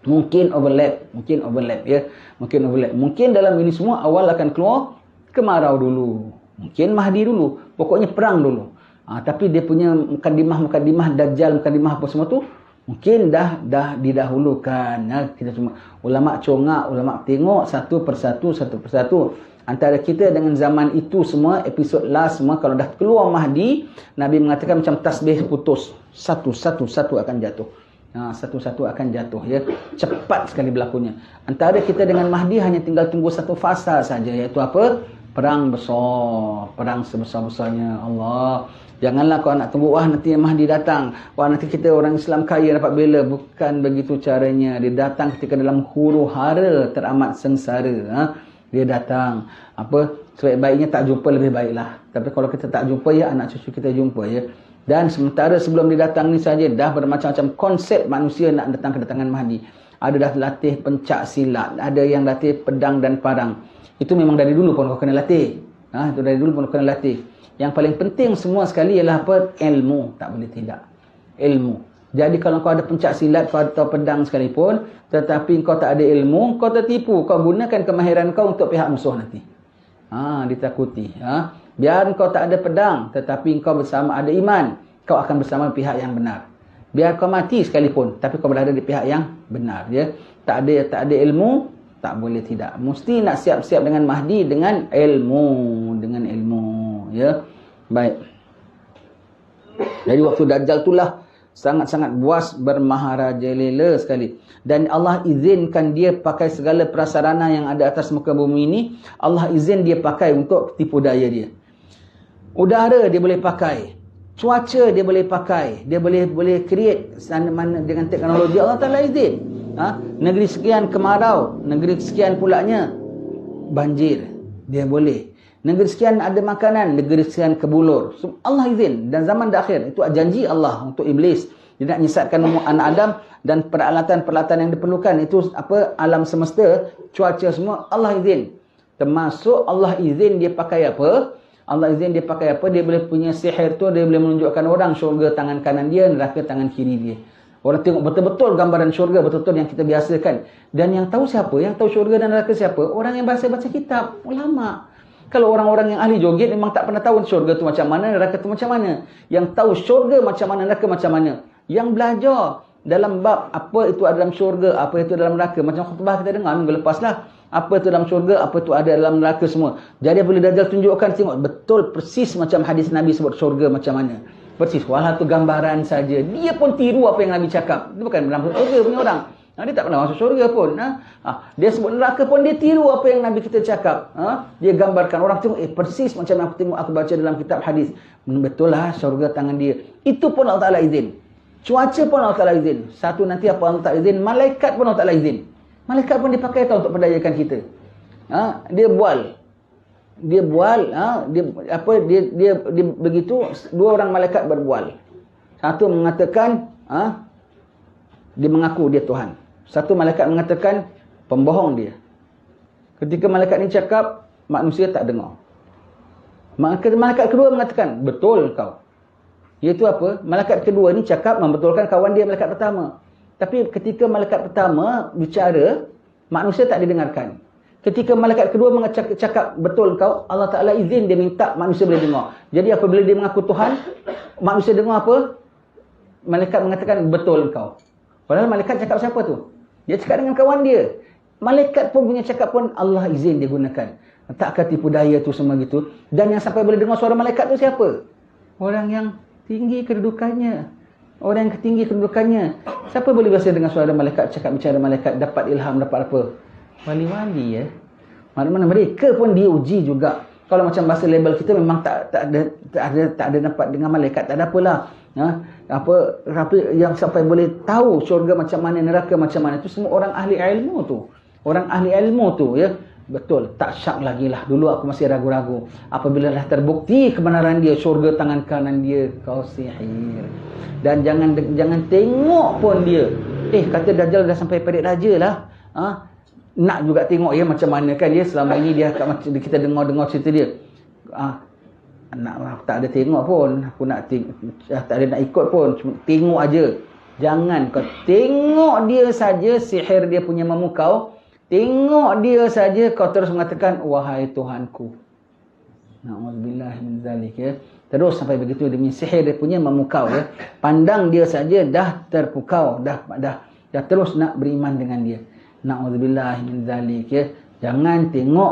Mungkin overlap ya. Mungkin dalam ini semua awal akan keluar kemarau dulu. Mungkin Mahdi dulu. Pokoknya perang dulu. Tapi dia punya mukadimah Dajjal, mukadimah apa semua tu mungkin dah didahulukan. Kita cuma ulama congak, ulama tengok satu persatu. Antara kita dengan zaman itu semua, episod last semua, kalau dah keluar Mahdi, Nabi mengatakan macam tasbih putus. Satu-satu akan jatuh. Satu-satu akan jatuh ya. Cepat sekali berlakunya. Antara kita dengan Mahdi hanya tinggal tunggu satu fasa saja, iaitu apa? Perang besar. Perang sebesar-besarnya. Allah. Janganlah kau nak tunggu, nanti Mahdi datang. Nanti kita orang Islam kaya dapat bela. Bukan begitu caranya. Dia datang ketika dalam huru hara teramat sengsara. Dia datang. Sebaik-baiknya tak jumpa lebih baiklah. Tapi kalau kita tak jumpa ya, anak cucu kita jumpa ya. Dan sementara sebelum dia datang ni saja dah bermacam-macam konsep manusia nak datang kedatangan Mahdi. Ada dah latih pencak silat, ada yang latih pedang dan parang. Itu memang dari dulu pun kau kena latih. Itu dari dulu pun kau kena latih. Yang paling penting semua sekali ialah apa? Ilmu, tak boleh tidak. Ilmu. Jadi kalau kau ada pencak silat, kau ada pedang sekalipun, tetapi kau tak ada ilmu, kau tertipu. Kau gunakan kemahiran kau untuk pihak musuh nanti. Ditakuti. Biar kau tak ada pedang, tetapi kau bersama ada iman, kau akan bersama pihak yang benar. Biar kau mati sekalipun, tapi kau berada di pihak yang benar. Ya. Tak ada ilmu, tak boleh tidak. Mesti nak siap-siap dengan Mahdi dengan ilmu. Dengan ilmu. Ya. Baik. Jadi waktu Dajjal itulah sangat-sangat buas bermaharaja lela sekali. Dan Allah izinkan dia pakai segala prasarana yang ada atas muka bumi ini. Allah izin dia pakai untuk tipu daya dia. Udara dia boleh pakai. Cuaca dia boleh pakai. Dia boleh create mana dengan teknologi Allah Ta'ala izin. Negeri sekian kemarau. Negeri sekian pulaknya banjir. Dia boleh. Negeri sekian ada makanan, negeri sekian kebulur. Allah izin. Dan zaman akhir, itu janji Allah untuk iblis. Dia nak nyesatkan anak Adam dan peralatan-peralatan yang diperlukan. Itu alam semesta, cuaca semua, Allah izin. Termasuk Allah izin dia pakai apa? Allah izin dia pakai apa? Dia boleh punya sihir tu, dia boleh menunjukkan orang syurga tangan kanan dia, neraka tangan kiri dia. Orang tengok betul-betul gambaran syurga, betul-betul yang kita biasakan. Dan yang tahu siapa? Yang tahu syurga dan neraka siapa? Orang yang baca kitab, ulama'. Kalau orang-orang yang ahli joget memang tak pernah tahu syurga tu macam mana, neraka tu macam mana. Yang tahu syurga macam mana, neraka macam mana. Yang belajar dalam bab apa itu ada dalam syurga, apa itu dalam neraka. Macam khutbah kita dengar minggu lepas lah. Apa itu dalam syurga, apa itu ada dalam neraka semua. Jadi boleh Dajjal tunjukkan, tengok betul persis macam hadis Nabi sebut syurga macam mana. Persis, walau tu gambaran saja. Dia pun tiru apa yang Nabi cakap. Dia bukan dalam syurga punya orang. Dia tak pernah masuk syurga pun. Dia sebut neraka pun dia tiru apa yang Nabi kita cakap. Dia gambarkan. Orang tengok, persis macam yang aku tengok, aku baca dalam kitab hadis. Betul lah syurga tangan dia. Itu pun Allah Ta'ala izin. Cuaca pun Allah Ta'ala izin. Satu nanti apa Allah Ta'ala izin. Malaikat pun Allah Ta'ala izin. Malaikat pun dipakai tahu untuk perdayakan kita. Dia bual. Dia begitu, dua orang malaikat berbual. Satu mengatakan, dia mengaku dia Tuhan. Satu malaikat mengatakan pembohong dia. Ketika malaikat ni cakap, manusia tak dengar. Malaikat kedua mengatakan, betul kau. Iaitu apa? Malaikat kedua ni cakap membetulkan kawan dia malaikat pertama. Tapi ketika malaikat pertama bicara, manusia tak didengarkan. Ketika malaikat kedua cakap betul kau, Allah Ta'ala izin dia minta manusia boleh dengar. Jadi apabila dia mengaku Tuhan, manusia dengar apa? Malaikat mengatakan betul kau. Padahal malaikat cakap siapa tu? Dia cakap dengan kawan dia. Malaikat pun punya cakap pun Allah izin dia gunakan. Takkah tipu daya tu semua gitu. Dan yang sampai boleh dengar suara malaikat tu siapa? Orang yang tinggi kedudukannya. Orang yang tinggi kedudukannya. Siapa boleh biasa dengar suara malaikat, cakap bicara malaikat, dapat ilham, dapat apa? Wali-wali ya. Mana-mana mereka pun diuji juga. Kalau macam bahasa label kita memang tak ada dapat dengan malaikat, tak ada apalah. Tapi yang sampai boleh tahu syurga macam mana, neraka macam mana, itu semua orang ahli ilmu tu. Orang ahli ilmu tu ya. Betul, tak syak lagi lah. Dulu aku masih ragu-ragu. Apabila dah terbukti kebenaran dia, syurga tangan kanan dia, kau sihir. Dan jangan tengok pun dia. Kata Dajjal dah sampai perik raja lah. Nak juga tengok ya macam mana kan dia selama ini dia kita dengar cerita dia. Nak tak ada tengok pun, aku nak tak ada nak ikut pun, cuma tengok aja. Jangan kau tengok dia saja, sihir dia punya memukau. Tengok dia saja kau terus mengatakan wahai Tuhanku. Na'udzubillah min zalik ya. Terus sampai begitu demi sihir dia punya memukau ya. Pandang dia saja dah terpukau, dah terus nak beriman dengan dia. Na'udzubillah min zalik ya. Jangan tengok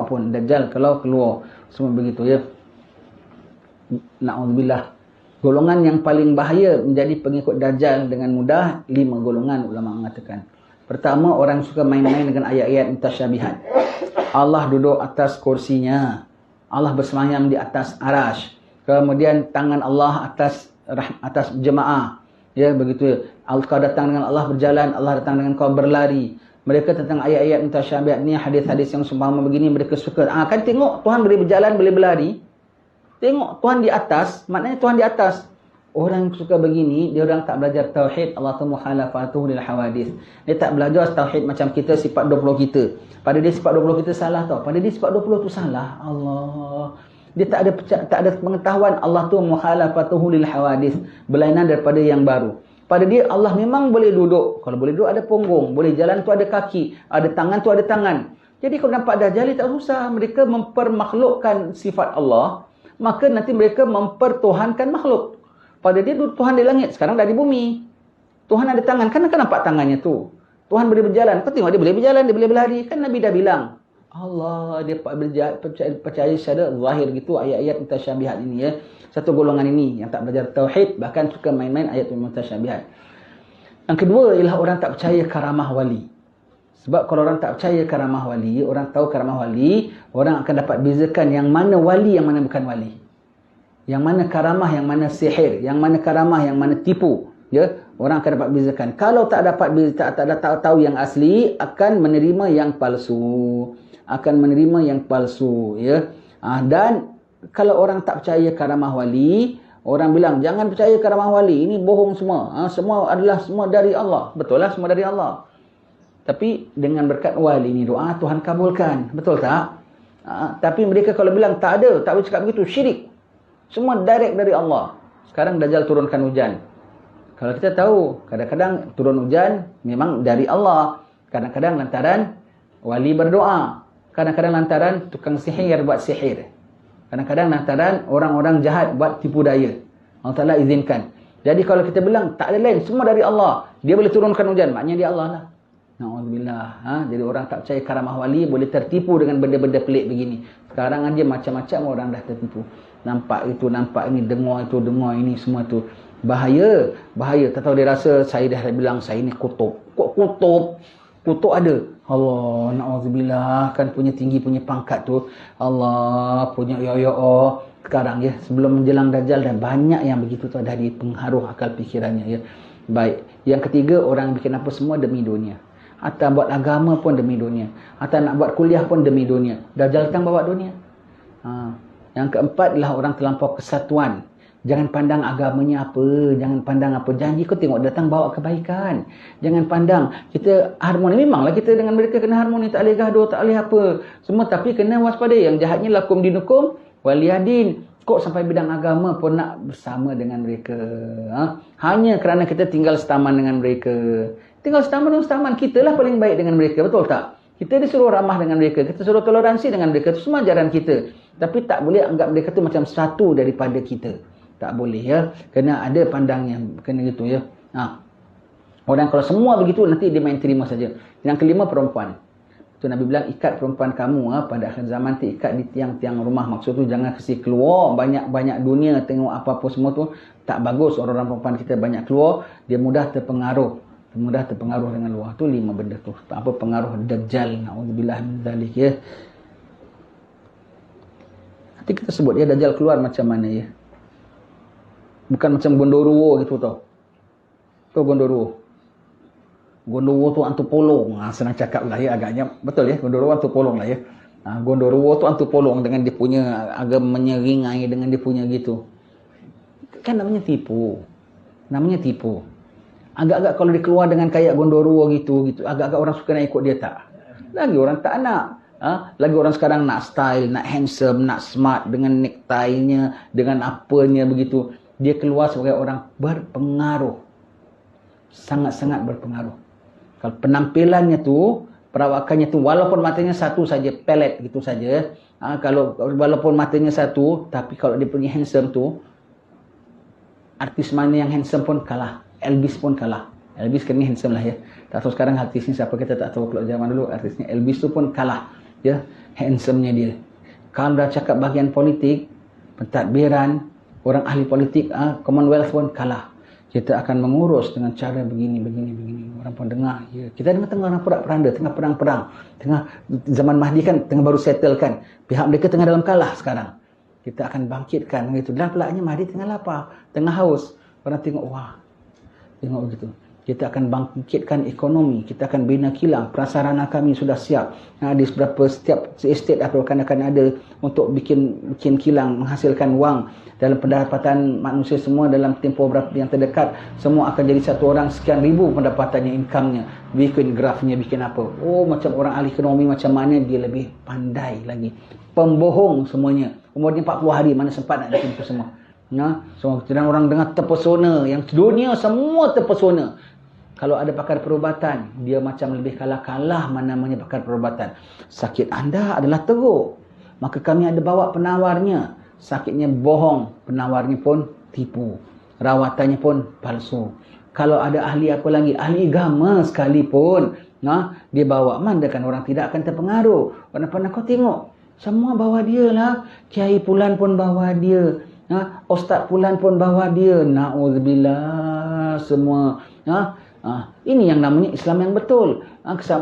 pun Dajjal kalau keluar. Semua begitu ya. Na'udzubillah. Golongan yang paling bahaya menjadi pengikut Dajjal dengan mudah, 5 golongan ulama mengatakan. Pertama, orang suka main-main dengan ayat-ayat mutasyabihat. Allah duduk atas kursinya. Allah bersemayam di atas arash. Kemudian tangan Allah atas jemaah. Ya, begitu. Kau datang dengan Allah berjalan, Allah datang dengan kau berlari. Mereka tentang ayat-ayat mutasyabihat ni, hadis-hadis yang seumpama begini mereka suka. Kan tengok Tuhan boleh berjalan, boleh berlari. Tengok Tuhan di atas, maknanya Tuhan di atas. Orang suka begini, dia orang tak belajar tauhid, Allah tu mukhalafatuhu lil hawadith. Dia tak belajar tauhid macam kita sifat 20 kita. Pada dia sifat 20 kita salah tau. Pada dia sifat 20 tu salah. Allah. Dia tak ada pengetahuan Allah tu mukhalafatuhu lil hawadith, berlainan daripada yang baru. Pada dia Allah memang boleh duduk. Kalau boleh duduk ada punggung, boleh jalan tu ada kaki, ada tangan tu ada tangan. Jadi kalau nampak Dajjal tak susah, mereka mempermakhlukkan sifat Allah, maka nanti mereka mempertuhankan makhluk. Pada dia dulu Tuhan di langit, sekarang dah di bumi. Tuhan ada tangan, kan nampak tangannya tu. Tuhan boleh berjalan, kau tengok dia boleh berjalan, dia boleh berlari. Kan Nabi dah bilang. Allah, dia percaya secara zahir gitu ayat-ayat mutasyabihat ini ya. Satu golongan ini yang tak belajar tauhid, bahkan suka main-main ayat mutasyabihat. Yang kedua ialah orang tak percaya karamah wali. Sebab kalau orang tak percaya karamah wali, orang tahu karamah wali, orang akan dapat bezakan yang mana wali, yang mana bukan wali. Yang mana karamah, yang mana sihir, yang mana karamah, yang mana tipu. Ya, orang akan dapat bezakan. Kalau tak dapat tak tahu yang asli, akan menerima yang palsu. Akan menerima yang palsu, ya. Dan kalau orang tak percaya karamah wali, orang bilang jangan percaya karamah wali, ini bohong semua. Semua dari Allah. Betul lah, semua dari Allah. Tapi dengan berkat wali ni doa Tuhan kabulkan. Betul tak? Tapi mereka kalau bilang tak ada, tak boleh cakap begitu, syirik. Semua direct dari Allah. Sekarang Dajjal turunkan hujan. Kalau kita tahu, kadang-kadang turun hujan memang dari Allah. Kadang-kadang lantaran wali berdoa. Kadang-kadang lantaran tukang sihir buat sihir. Kadang-kadang lantaran orang-orang jahat buat tipu daya. Allah Ta'ala izinkan. Jadi kalau kita bilang tak ada lain, semua dari Allah. Dia boleh turunkan hujan, maknanya dia Allah lah. Na'udzubillah. Jadi orang tak percaya karamah wali boleh tertipu dengan benda-benda pelik begini. Sekarang aja macam-macam orang dah tertipu. Nampak itu, nampak ini, dengar itu, dengar ini, semua tu. Bahaya. Bahaya. Tak tahu dia rasa saya dah bilang saya ni kutub. Kok kutub? Kutub ada. Allah, na'udzubillah. Kan punya tinggi, punya pangkat tu. Allah punya ya. Sekarang ya, sebelum menjelang Dajjal dah banyak yang begitu tu dah dipengaruh akal fikirannya ya. Baik. Yang ketiga, orang bikin apa semua demi dunia. Atau buat agama pun demi dunia. Atau nak buat kuliah pun demi dunia. Dajjal datang bawa dunia. Yang keempat adalah orang terlampau kesatuan. Jangan pandang agamanya apa. Jangan pandang apa. Janji kau tengok datang bawa kebaikan. Jangan pandang. Kita harmoni. Memanglah kita dengan mereka kena harmoni. Tak boleh gaduh. Tak boleh apa. Semua. Tapi kena waspada. Yang jahatnya lakum dinukum waliyadin. Kok sampai bidang agama pun nak bersama dengan mereka. Hanya kerana kita tinggal setaman dengan mereka. Tinggal setaman. Kita lah paling baik dengan mereka. Betul tak? Kita disuruh ramah dengan mereka. Kita suruh toleransi dengan mereka. Itu semua ajaran kita. Tapi tak boleh anggap mereka tu macam satu daripada kita. Tak boleh ya. Kena ada pandangnya. Kena gitu ya. Orang kalau semua begitu nanti dia main terima saja. Yang kelima, perempuan. Itu Nabi bilang ikat perempuan kamu pada akhir zaman tu, ikat di tiang-tiang rumah. Maksud tu jangan kasi keluar banyak-banyak dunia. Tengok apa-apa semua tu. Tak bagus orang-orang perempuan kita banyak keluar. Dia mudah terpengaruh. Mudah terpengaruh dengan luar. Tu 5 benda tu. Apa pengaruh Dajjal. Na'udzubillah min dzalik ya. Nanti kita sebut ya Dajjal keluar macam mana ya. Bukan macam Gondoruo gitu tau. Tahu Gondoruo? Gondoruo tu hantu polong. Senang cakap lah ya agaknya. Betul ya. Gondoruo hantu polong lah ya. Gondoruo tu hantu polong dengan dia punya agak menyeringai dengan dia punya gitu. Kan namanya tipu. Namanya tipu. Agak-agak kalau dia keluar dengan kayak Gondoruo gitu. Agak-agak orang suka nak ikut dia tak? Lagi orang tak nak. Lagi orang sekarang nak style, nak handsome, nak smart dengan necktie-nya, dengan apanya begitu. Dia keluar sebagai orang berpengaruh. Sangat-sangat berpengaruh. Kalau penampilannya tu, perawakannya tu, walaupun matanya satu saja, pelet gitu saja. Kalau walaupun matanya satu, tapi kalau dia punya handsome tu, artis mana yang handsome pun kalah. Elvis pun kalah. Elvis kan ni handsome lah ya. Tak tahu sekarang artisnya siapa, kita tak tahu. Kalau zaman dulu artisnya Elvis tu pun kalah. Ya, handsome-nya dia. Kalau dah cakap bahagian politik, pentadbiran, orang ahli politik, Commonwealth pun kalah. Kita akan mengurus dengan cara begini. Orang pun dengar. Ya. Kita tengah orang perang-peranda, tengah perang-perang. Tengah zaman Mahdi kan, tengah baru settle kan. Pihak mereka tengah dalam kalah sekarang. Kita akan bangkitkan begitu. Dan pelaknya Mahdi tengah lapar, tengah haus. Orang tengok, wah. Tengok begitu. Kita akan bangkitkan ekonomi. Kita akan bina kilang. Prasarana kami sudah siap. Di setiap estate akan ada untuk bikin kilang, menghasilkan wang. Dalam pendapatan manusia semua dalam tempoh berapa yang terdekat. Semua akan jadi satu orang sekian ribu pendapatannya, income-nya. Bikin grafnya, bikin apa. Oh, macam orang ahli ekonomi macam mana dia lebih pandai lagi. Pembohong semuanya. Umurnya 40 hari mana sempat nak bikin itu semua. So, dan orang dengar terpesona. Yang dunia semua terpesona. Kalau ada pakar perubatan, dia macam lebih kalah mana namanya pakar perubatan. Sakit anda adalah teruk. Maka kami ada bawa penawarnya. Sakitnya bohong, penawarnya pun tipu. rawatannya pun palsu. Kalau ada ahli apa lagi, ahli agama sekalipun, dia bawa, mandakan orang tidak akan terpengaruh. Pernah kau tengok, semua bawa dia lah. Kiai Pulan pun bawa dia. Ustaz Pulan pun bawa dia. Na'udzubillah, semua. Ini yang namanya Islam yang betul.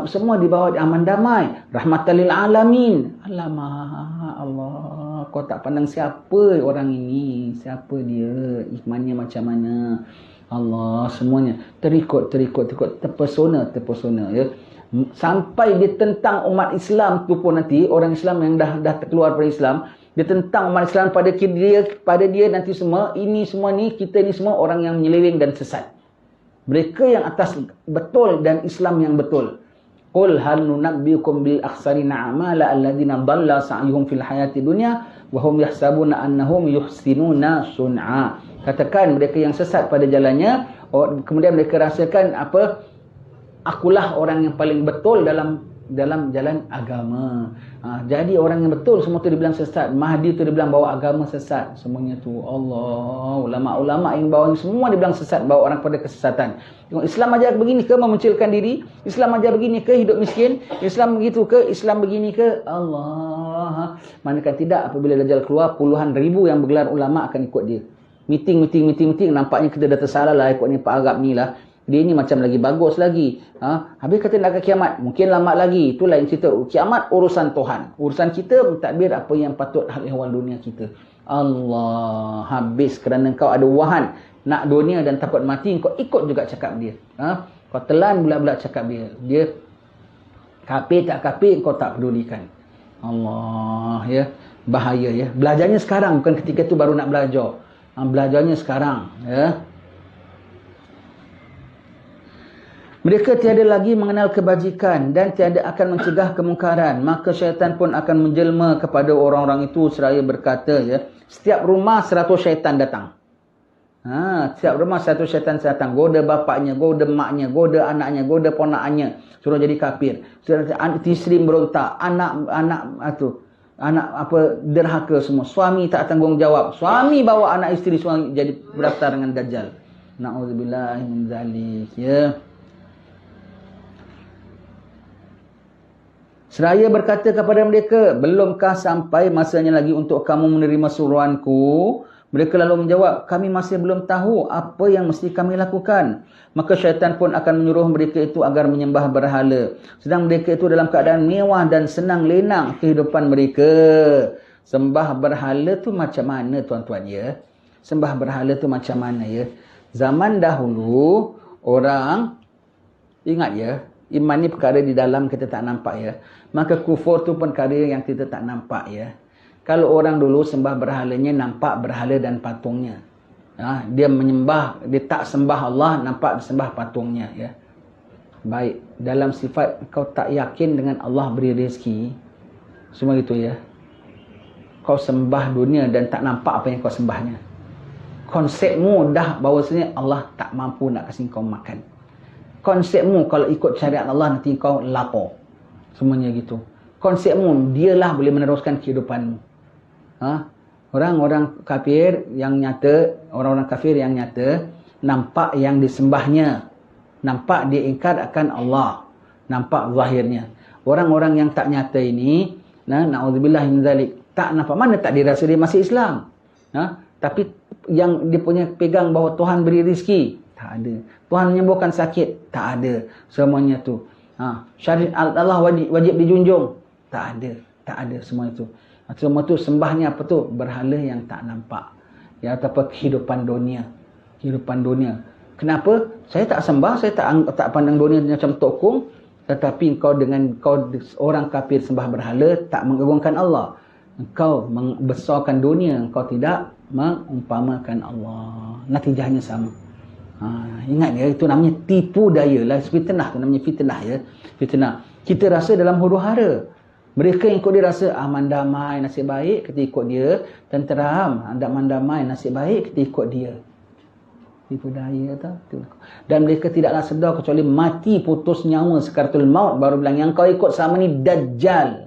Semua dibawa di aman damai. Rahmatan lil alamin. Alamak, Allah. Kau tak pandang siapa orang ini. Siapa dia. Imannya macam mana. Allah, semuanya. Terikut. Terpesona. Ya. Sampai dia tentang umat Islam tu pun nanti. Orang Islam yang dah keluar dari Islam. Dia tentang umat Islam pada dia nanti semua. Ini semua ni, kita ni semua orang yang menyeleweng dan sesat. Mereka yang atas betul dan Islam yang betul. Qul hal nunabbiukum bil akhsarina a'mala alladziina dhalla sa'yuhum fil hayati dunya wa hum yahsabuna annahum yuhsinuna sun'a. Katakan mereka yang sesat pada jalannya, kemudian mereka rasakan akulah orang yang paling betul dalam jalan agama. Jadi orang yang betul semua tu dibilang sesat. Mahdi tu dibilang bawa agama sesat. Semuanya tu Allah. Ulama-ulama yang bawa semua dibilang sesat, bawa orang pada kesesatan. Islam ajar begini ke memunculkan diri? Islam ajar begini ke hidup miskin? Islam begitu ke? Islam begini ke? Allah. Manakah tidak apabila Dajjal keluar, puluhan ribu yang bergelar ulama akan ikut dia. Meeting. Nampaknya kita dah tersalah lah ikut ni Pak Arab ni lah. Dia ni macam lagi bagus lagi. Habis kata nak ke kiamat. Mungkin lama lagi. Itulah yang cerita. Kiamat urusan Tuhan. Urusan kita mentadbir apa yang patut hal ehwal dunia kita. Allah. Habis kerana kau ada wahan. Nak dunia dan takut mati. Kau ikut juga cakap dia. Kau telan bulat-bulat cakap dia. Dia kafir tak kafir kau tak pedulikan. Allah. Ya. Bahaya ya. Belajarnya sekarang. Bukan ketika tu baru nak belajar. Belajarnya sekarang. Ya. Mereka tiada lagi mengenal kebajikan dan tiada akan mencegah kemungkaran. Maka syaitan pun akan menjelma kepada orang-orang itu seraya berkata, ya, setiap rumah 100 syaitan datang. Setiap rumah 100 syaitan datang. Goda bapaknya, goda maknya, goda anaknya, goda ponakannya. Suruh jadi kafir. Isteri berontak, anak derhaka semua. Suami tak tanggungjawab. Suami bawa anak isteri suami jadi berdaftar dengan Dajjal. Na'udzubillah min zalik. Ya. Seraya berkata kepada mereka, belumkah sampai masanya lagi untuk kamu menerima suruhanku? Mereka lalu menjawab, kami masih belum tahu apa yang mesti kami lakukan. Maka syaitan pun akan menyuruh mereka itu agar menyembah berhala. Sedang mereka itu dalam keadaan mewah dan senang lenang kehidupan mereka. Sembah berhala tu macam mana tuan-tuan ya? Sembah berhala tu macam mana ya? Zaman dahulu, orang, ingat ya, iman ni perkara di dalam kita tak nampak ya. Maka kufur tu pun perkara yang kita tak nampak ya. Kalau orang dulu sembah berhalanya nampak berhala dan patungnya. Dia menyembah, dia tak sembah Allah, nampak sembah patungnya ya. Baik, dalam sifat kau tak yakin dengan Allah beri rezeki. Semua itu ya. Kau sembah dunia dan tak nampak apa yang kau sembahnya. Konsepmu dah bahawasanya Allah tak mampu nak kasih kau makan. Konsepmu kalau ikut syariat Allah nanti kau lapar. Semuanya gitu. Konsepmu dialah boleh meneruskan kehidupanmu. Orang-orang kafir yang nyata, orang-orang kafir yang nyata nampak yang disembahnya. Nampak dia ingkar akan Allah. Nampak zahirnya. Orang-orang yang tak nyata ini, na'udzubillah min zalik, tak nampak, mana tak dirasa dia masih Islam. Tapi yang dia punya pegang bahawa Tuhan beri rezeki, tak ada. Tuhan menyembuhkan sakit, tak ada. Semuanya tu. Syariat Allah wajib dijunjung, tak ada semua itu. Semua tu sembahnya apa tu? Berhala yang tak nampak. Ya, ataupun kehidupan dunia. Kenapa? Saya tak sembah, saya tak pandang dunia macam tokong, tetapi kau orang kafir sembah berhala tak mengagungkan Allah. Engkau membesarkan dunia, engkau tidak mengumpamakan Allah. Natijahnya sama. Ingat ya, itu namanya tipu daya lah. Fitnah tu namanya fitnah ya. Fitnah. Kita rasa dalam huru-hara. Mereka yang ikut dia rasa aman damai, nasib baik kita ikut dia. Tenteram, aman damai, nasib baik kita ikut dia. Tipu daya tu. Dan mereka tidaklah sedar kecuali mati putus nyawa sekaratul maut baru bilang yang kau ikut selama ni Dajjal.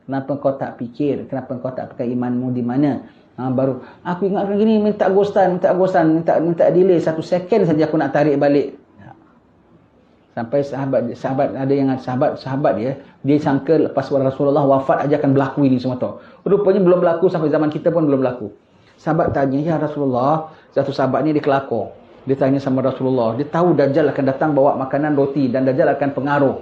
Kenapa kau tak fikir? Kenapa kau tak pakai imanmu di mana? Baru aku ingatkan gini, minta ghostan, minta delay 1 second saja aku nak tarik balik. Sampai sahabat ada yang sahabat dia sangka lepas Rasulullah wafat aja akan berlaku ini semua tu. Rupanya belum berlaku, sampai zaman kita pun belum berlaku. Sahabat tanya, ya Rasulullah, satu sahabat ni dia kelakar. Dia tanya sama Rasulullah, dia tahu Dajjal akan datang bawa makanan roti dan Dajjal akan pengaruh.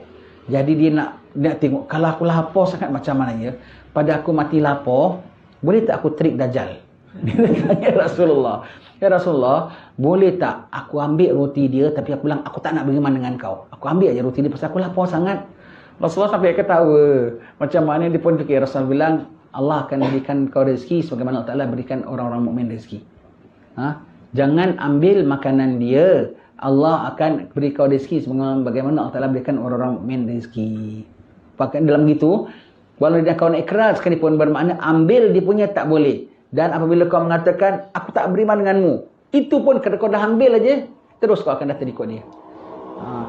Jadi dia nak tengok, kalau aku lapar sangat macam mana ya? Pada aku mati lapar, boleh tak aku trik Dajjal? Dia tanya Rasulullah, ya Rasulullah, boleh tak aku ambil roti dia, tapi aku bilang aku tak nak beriman dengan kau. Aku ambil aja roti dia pasal aku lapar sangat. Rasulullah sampai ketawa. Macam mana dia pun fikir. Rasulullah bilang, Allah akan berikan kau rezeki sebagaimana Allah Ta'ala berikan orang-orang mukmin rezeki. Jangan ambil makanan dia, Allah akan beri kau rezeki sebagaimana Allah Ta'ala berikan orang-orang mukmin rezeki. Pakai dalam gitu, walau dia kau nak ikrar sekalipun, bermakna ambil dia punya tak boleh. Dan apabila kau mengatakan aku tak beriman denganmu, itu pun kalau kau dah ambil aja, terus kau akan datang ikut dia.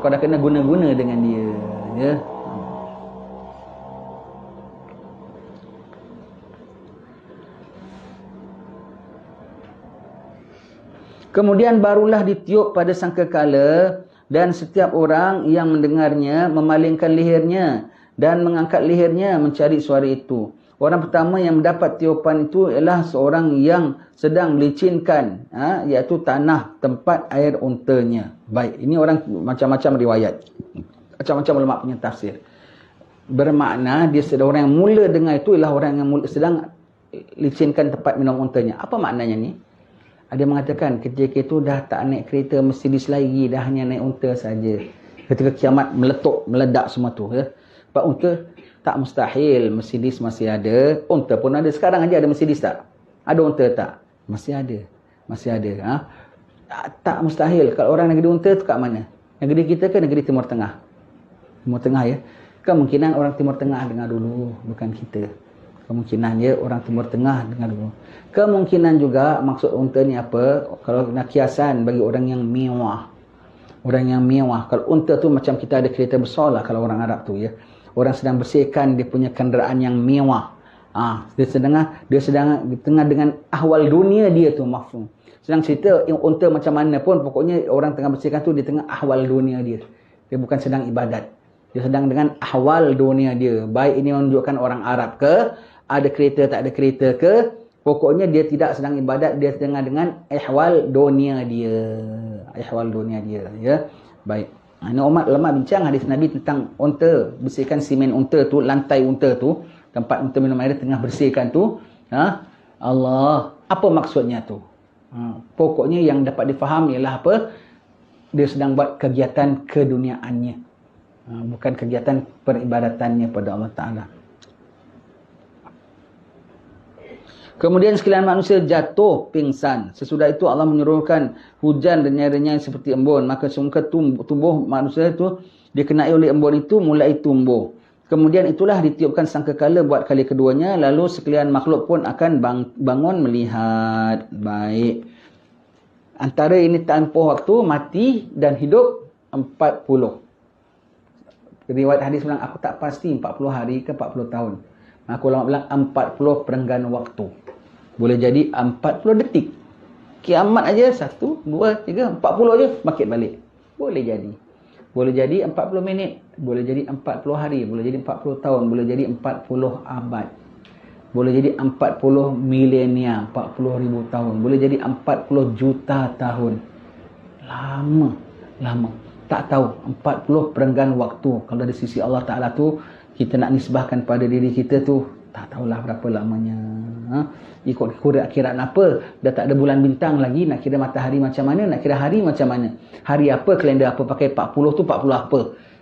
Kau dah kena guna-guna dengan dia, ya. Kemudian barulah ditiup pada sangkakala, dan setiap orang yang mendengarnya memalingkan lehernya dan mengangkat lehernya mencari suara itu. Orang pertama yang mendapat tiupan itu ialah seorang yang sedang melicinkan, iaitu tanah tempat air untanya. Baik, ini orang macam-macam riwayat. Macam-macam ulama punya tafsir. Bermakna dia sedang orang yang mula dengar itu ialah orang yang sedang licinkan tempat minum untanya. Apa maknanya ni? Ada mengatakan ketika itu dah tak naik kereta Mercedes lagi, dah hanya naik unta saja. Ketika kiamat meledak semua tu, ya. Sebab unta tak mustahil, Mercedes masih ada, unta pun ada. Sekarang aja ada Mercedes tak? Ada unta tak? Masih ada. Tak mustahil. Kalau orang negeri unta tu kat mana? Negeri kita ke negeri Timur Tengah? Timur Tengah, ya. Kemungkinan orang Timur Tengah dengar dulu, bukan kita. Kemungkinan dia orang Timur Tengah dengar dulu. Kemungkinan juga maksud unta ni apa? Kalau nak kiasan bagi orang yang mewah. Orang yang mewah. Kalau unta tu macam kita ada kereta besar lah kalau orang Arab tu, ya. Orang sedang bersihkan dia punya kenderaan yang mewah. Dia sedang di tengah dengan ahwal dunia dia tu, mafhum. Sedang cerita unta macam mana pun, pokoknya orang tengah bersihkan tu di tengah ahwal dunia dia. Dia bukan sedang ibadat. Dia sedang dengan ahwal dunia dia. Baik ini menunjukkan orang Arab ke, ada kereta tak ada kereta ke, pokoknya dia tidak sedang ibadat, dia sedang dengan ahwal dunia dia. Ahwal dunia dia, ya. Baik. Ini ulama bincang hadis Nabi tentang unta, bersihkan simen unta tu, lantai unta tu, tempat unta minum air tengah bersihkan tu. Allah, apa maksudnya tu? Pokoknya yang dapat difaham ialah apa? Dia sedang buat kegiatan keduniaannya. Bukan kegiatan peribadatannya pada Allah Ta'ala. Kemudian sekalian manusia jatuh pingsan. Sesudah itu Allah menyuruhkan hujan dan nyai seperti embun. Maka semua tubuh manusia itu dikenai oleh embun itu mulai tumbuh. Kemudian itulah ditiupkan sangkakala buat kali keduanya. Lalu sekalian makhluk pun akan bangun melihat. Baik. Antara ini tempoh waktu mati dan hidup 40. Riwayat hadis bilang aku tak pasti 40 hari ke 40 tahun. Maka ulama bilang 40 perenggan waktu. Boleh jadi 40 detik. Kiamat aja 1, 2, 3, 40 aja bangkit balik. Boleh jadi. Boleh jadi 40 minit. Boleh jadi 40 hari. Boleh jadi 40 tahun. Boleh jadi 40 abad. Boleh jadi 40 milenia. 40 ribu tahun. Boleh jadi 40 juta tahun. Lama. Tak tahu. 40 perenggan waktu. Kalau dari sisi Allah Ta'ala tu, kita nak nisbahkan pada diri kita tu, tak tahulah berapa lamanya. Ikut kira akhirat apa? Dah tak ada bulan bintang lagi. Nak kira matahari macam mana? Nak kira hari macam mana? Hari apa? Kalender apa? Pakai 40 tu 40 apa?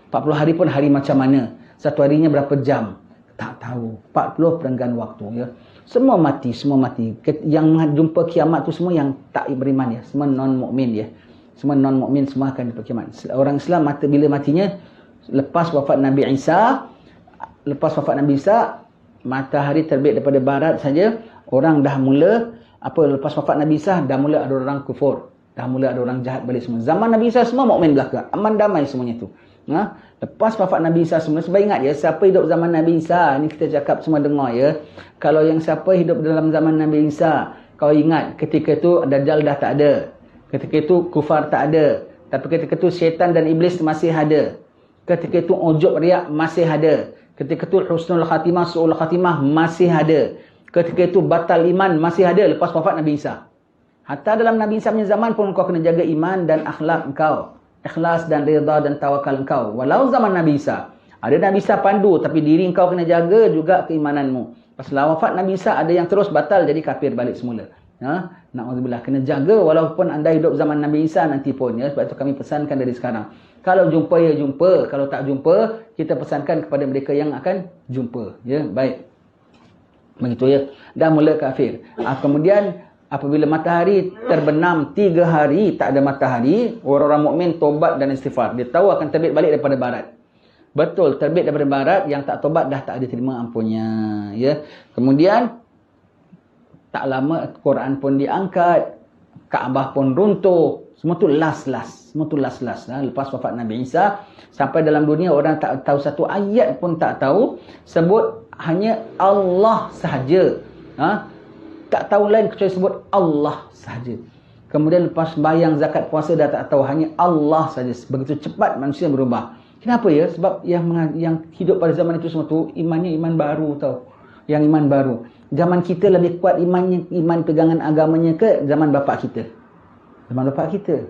40 hari pun hari macam mana? Satu harinya berapa jam? Tak tahu. 40 perenggan waktu, ya. Semua mati. Yang jumpa kiamat tu semua yang tak beriman, ya. Semua non-mukmin, ya. Semua non-mukmin semua akan jumpa kiamat. Orang Islam bila matinya lepas wafat Nabi Isa, matahari terbit daripada barat saja, orang dah mula lepas wafat Nabi Isa dah mula ada orang kufur, dah mula ada orang jahat balik semua. Zaman Nabi Isa semua mukmin belaka, aman damai semuanya tu. Lepas wafat Nabi Isa semua, sebab ingat ya, siapa hidup zaman Nabi Isa, ni kita cakap semua dengar ya, kalau yang siapa hidup dalam zaman Nabi Isa, kau ingat ketika itu Dajjal dah tak ada, ketika itu kufar tak ada, tapi ketika itu syaitan dan iblis masih ada, ketika itu ujub riak masih ada, ketika itu husnul khatimah, su'ul khatimah masih ada, ketika itu batal iman masih ada lepas wafat Nabi Isa. Hatta dalam Nabi Isa punya zaman pun kau kena jaga iman dan akhlak engkau, ikhlas dan redha dan tawakal engkau. Walau zaman Nabi Isa, ada Nabi Isa pandu, tapi diri engkau kena jaga juga keimananmu. Pasal wafat Nabi Isa ada yang terus batal jadi kafir balik semula. Na'udzubillah, kena jaga walaupun anda hidup zaman Nabi Isa nanti pun ya. Sebab itu kami pesankan dari sekarang. Kalau jumpa ya jumpa, kalau tak jumpa kita pesankan kepada mereka yang akan jumpa. Ya, baik. Begitu ya. Dah mula kafir. Kemudian apabila matahari terbenam 3 hari tak ada matahari, orang-orang mukmin tobat dan istighfar. Dia tahu akan terbit balik daripada barat. Betul, terbit daripada barat, yang tak tobat dah tak ada terima ampunnya. Ya. Kemudian tak lama Quran pun diangkat, Kaabah pun runtuh. Semua tu last. Semua tu last. Lepas wafat Nabi Isa, sampai dalam dunia orang tak tahu satu ayat pun tak tahu, sebut hanya Allah sahaja. Tak tahu lain kecuali sebut Allah sahaja. Kemudian lepas bayang zakat puasa dah tak tahu, hanya Allah sahaja. Begitu cepat manusia berubah. Kenapa ya? Sebab yang hidup pada zaman itu semua tu imannya iman baru tau. Yang iman baru. Zaman kita lebih kuat iman pegangan agamanya ke zaman bapa kita? Zaman bapa kita.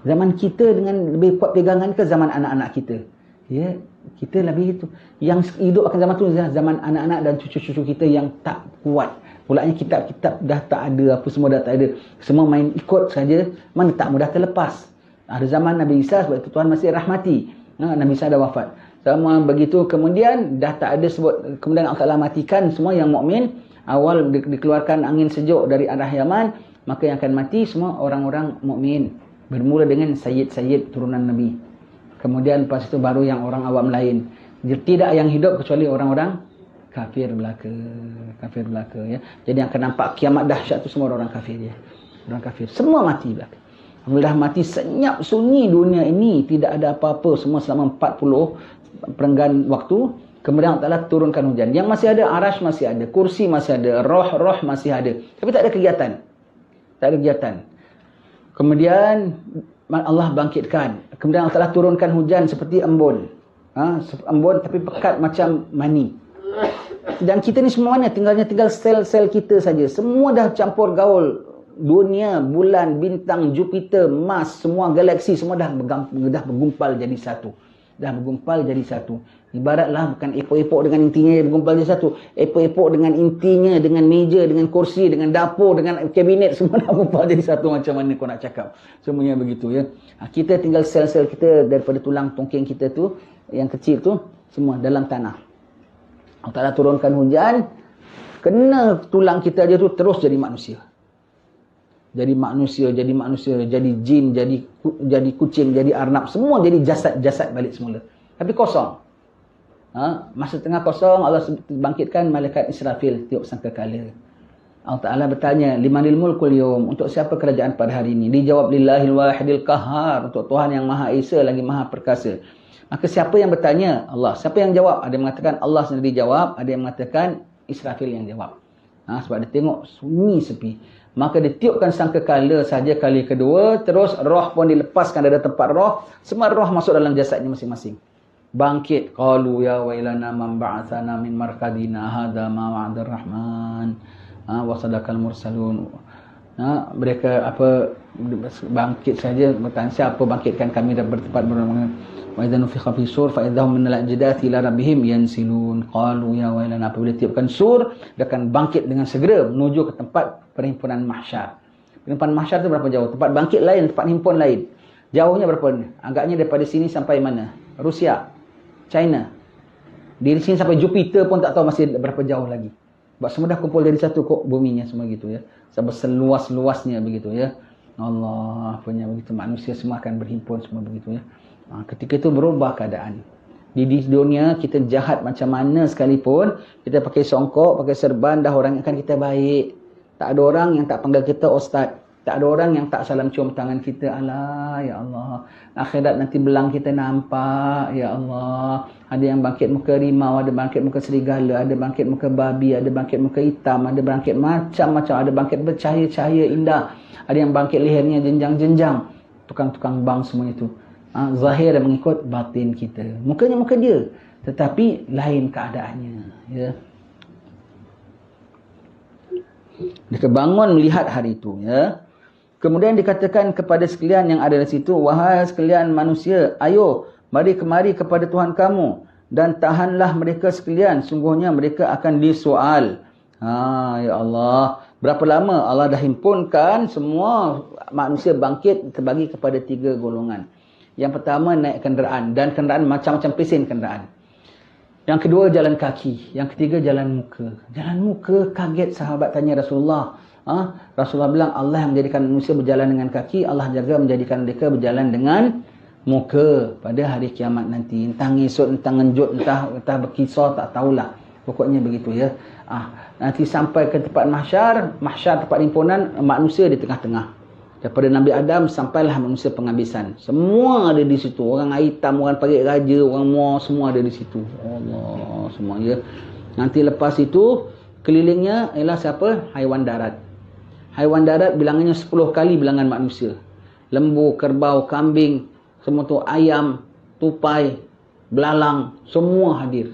Zaman kita dengan lebih kuat pegangan ke zaman anak-anak kita? Ya, kita lebih itu. Yang hidup akan zaman tu zaman anak-anak dan cucu-cucu kita yang tak kuat. Pulaknya kitab-kitab dah tak ada, apa semua dah tak ada. Semua main ikut saja, mana tak mudah terlepas. Ada zaman Nabi Isa, sebab itu Tuhan masih rahmati. Nabi Isa dah wafat. Sama begitu, kemudian dah tak ada sebut, kemudian Allah Ta'ala matikan semua yang mukmin. Awal dikeluarkan angin sejuk dari arah Yaman, maka yang akan mati semua orang-orang mukmin. Bermula dengan sayyid-sayyid turunan Nabi. Kemudian lepas itu baru yang orang awam lain. Tidak yang hidup kecuali orang-orang kafir belaka ya. Jadi yang akan nampak kiamat dahsyat tu semua orang kafir ya. Orang kafir semua mati belaka. Dah mati senyap sunyi dunia ini, tidak ada apa-apa, semua selama 40 perenggan waktu. Kemudian Allah Ta'ala turunkan hujan. Yang masih ada arash masih ada, kursi masih ada, roh masih ada, tapi tak ada kegiatan. Kemudian Allah bangkitkan. Kemudian Allah Ta'ala turunkan hujan seperti embun. Embun tapi pekat macam mani. Dan kita ni semuanya tinggal sel-sel kita saja. Semua dah campur gaul. Dunia, bulan, bintang, Jupiter, Mars, semua galaksi semua dah bergumpal jadi satu. Ibaratlah bukan epok-epok dengan intinya bergumpal jadi satu. Epok-epok dengan intinya, dengan meja, dengan kursi, dengan dapur, dengan kabinet, semua dah bergumpal jadi satu. Macam mana kau nak cakap? Semuanya begitu ya. Kita tinggal sel-sel kita daripada tulang tongking kita tu, yang kecil tu, semua dalam tanah. Allah Ta'ala turunkan hujan, kena tulang kita aja tu terus jadi manusia. Jadi jin, jadi kucing, jadi arnab, semua jadi jasad balik semula. Tapi kosong. Masa tengah kosong, Allah bangkitkan malaikat Israfil tiup sangkakala. Allah Ta'ala bertanya, limanil mulkul yawm, untuk siapa kerajaan pada hari ini? Dijawab, lillahil wahidil qahhar, untuk Tuhan yang Maha Esa lagi Maha Perkasa. Maka siapa yang bertanya? Allah. Siapa yang jawab? Ada yang mengatakan Allah sendiri jawab, ada yang mengatakan Israfil yang jawab. Sebab dia tengok sunyi sepi. Maka ditiupkan sangkakala saja kali kedua, terus roh pun dilepaskan dari tempat roh, semua roh masuk dalam jasadnya masing-masing. Bangkit, qalu ya wailana man ba'athana min marqadina hadza ma wa'ada ar-rahman wa sadaqal mursalun. Mereka bangkit saja, bertanya siapa bangkitkan kami dari tempat bermangan. Wa idza nufikha fi sur fa idza hum min al-ajdathi ila rabbihim yansilun. Qalu ya wailana, apabila tiupkan sur, dia akan bangkit dengan segera menuju ke tempat perhimpunan mahsyar. Perhimpunan mahsyar tu berapa jauh? Tempat bangkit lain, tempat himpun lain. Jauhnya berapa? Agaknya daripada sini sampai mana? Rusia, China. Dari sini sampai Jupiter pun tak tahu masih berapa jauh lagi. Sebab semua dah kumpul jadi satu kok buminya semua gitu ya. Sampai seluas-luasnya begitu ya. Allah punya begitu, manusia semua akan berhimpun semua begitu ya. Ketika itu berubah keadaan. Di dunia kita jahat macam mana sekalipun, kita pakai songkok, pakai serban, dah orang akan kita baik. Tak ada orang yang tak panggil kita ustaz. Tak ada orang yang tak salam cium tangan kita. Alah, ya Allah. Akhirat nanti belang kita nampak, ya Allah. Ada yang bangkit muka rimau, ada bangkit muka serigala, ada bangkit muka babi, ada bangkit muka hitam, ada bangkit macam-macam, ada bangkit bercahaya-cahaya indah. Ada yang bangkit lehernya jenjang-jenjang. Tukang-tukang bank semuanya itu. Zahir mengikut batin kita. Mukanya muka dia, tetapi lain keadaannya, ya. Dia bangun melihat hari itu, ya. Kemudian dikatakan kepada sekalian yang ada di situ, wahai sekalian manusia, ayo mari kemari kepada Tuhan kamu dan tahanlah mereka sekalian, sungguhnya mereka akan disoal. Ya Allah, berapa lama Allah dah himpunkan semua manusia bangkit terbagi kepada 3 golongan. Yang pertama naik kenderaan, dan kenderaan macam-macam pesen kenderaan. Yang kedua jalan kaki, yang ketiga jalan muka. Jalan muka, kaget sahabat tanya Rasulullah. Rasulullah bilang Allah yang menjadikan manusia berjalan dengan kaki, Allah jaga menjadikan mereka berjalan dengan muka pada hari kiamat nanti. Entah ngisut, entah ngenjut, entah berkisar, tak tahulah. Pokoknya begitu, ya. Nanti sampai ke tempat mahsyar tempat himpunan manusia di tengah-tengah. Daripada Nabi Adam sampailah manusia penghabisan. Semua ada di situ. Orang hitam, orang parit raja, orang Moor, semua ada di situ. Allah, semua, ya. Nanti lepas itu kelilingnya ialah siapa? Haiwan darat. Haiwan darat bilangannya 10 kali bilangan manusia. Lembu, kerbau, kambing, semua tu, ayam, tupai, belalang, semua hadir.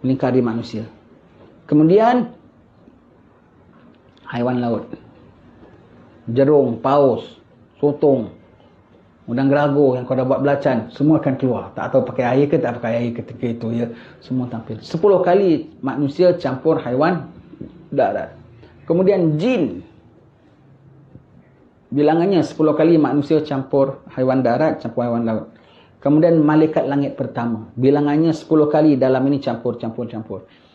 Melingkari manusia. Kemudian haiwan laut. Jerung, paus, sotong, udang gerago yang kau dah buat belacan, semua akan keluar. Tak tahu pakai air ke tak pakai air ketika itu, ya. Semua tampil. 10 kali manusia campur haiwan darat. Kemudian jin. Bilangannya 10 kali manusia campur haiwan darat, campur haiwan laut. Kemudian malaikat langit pertama. Bilangannya 10 kali dalam ini campur.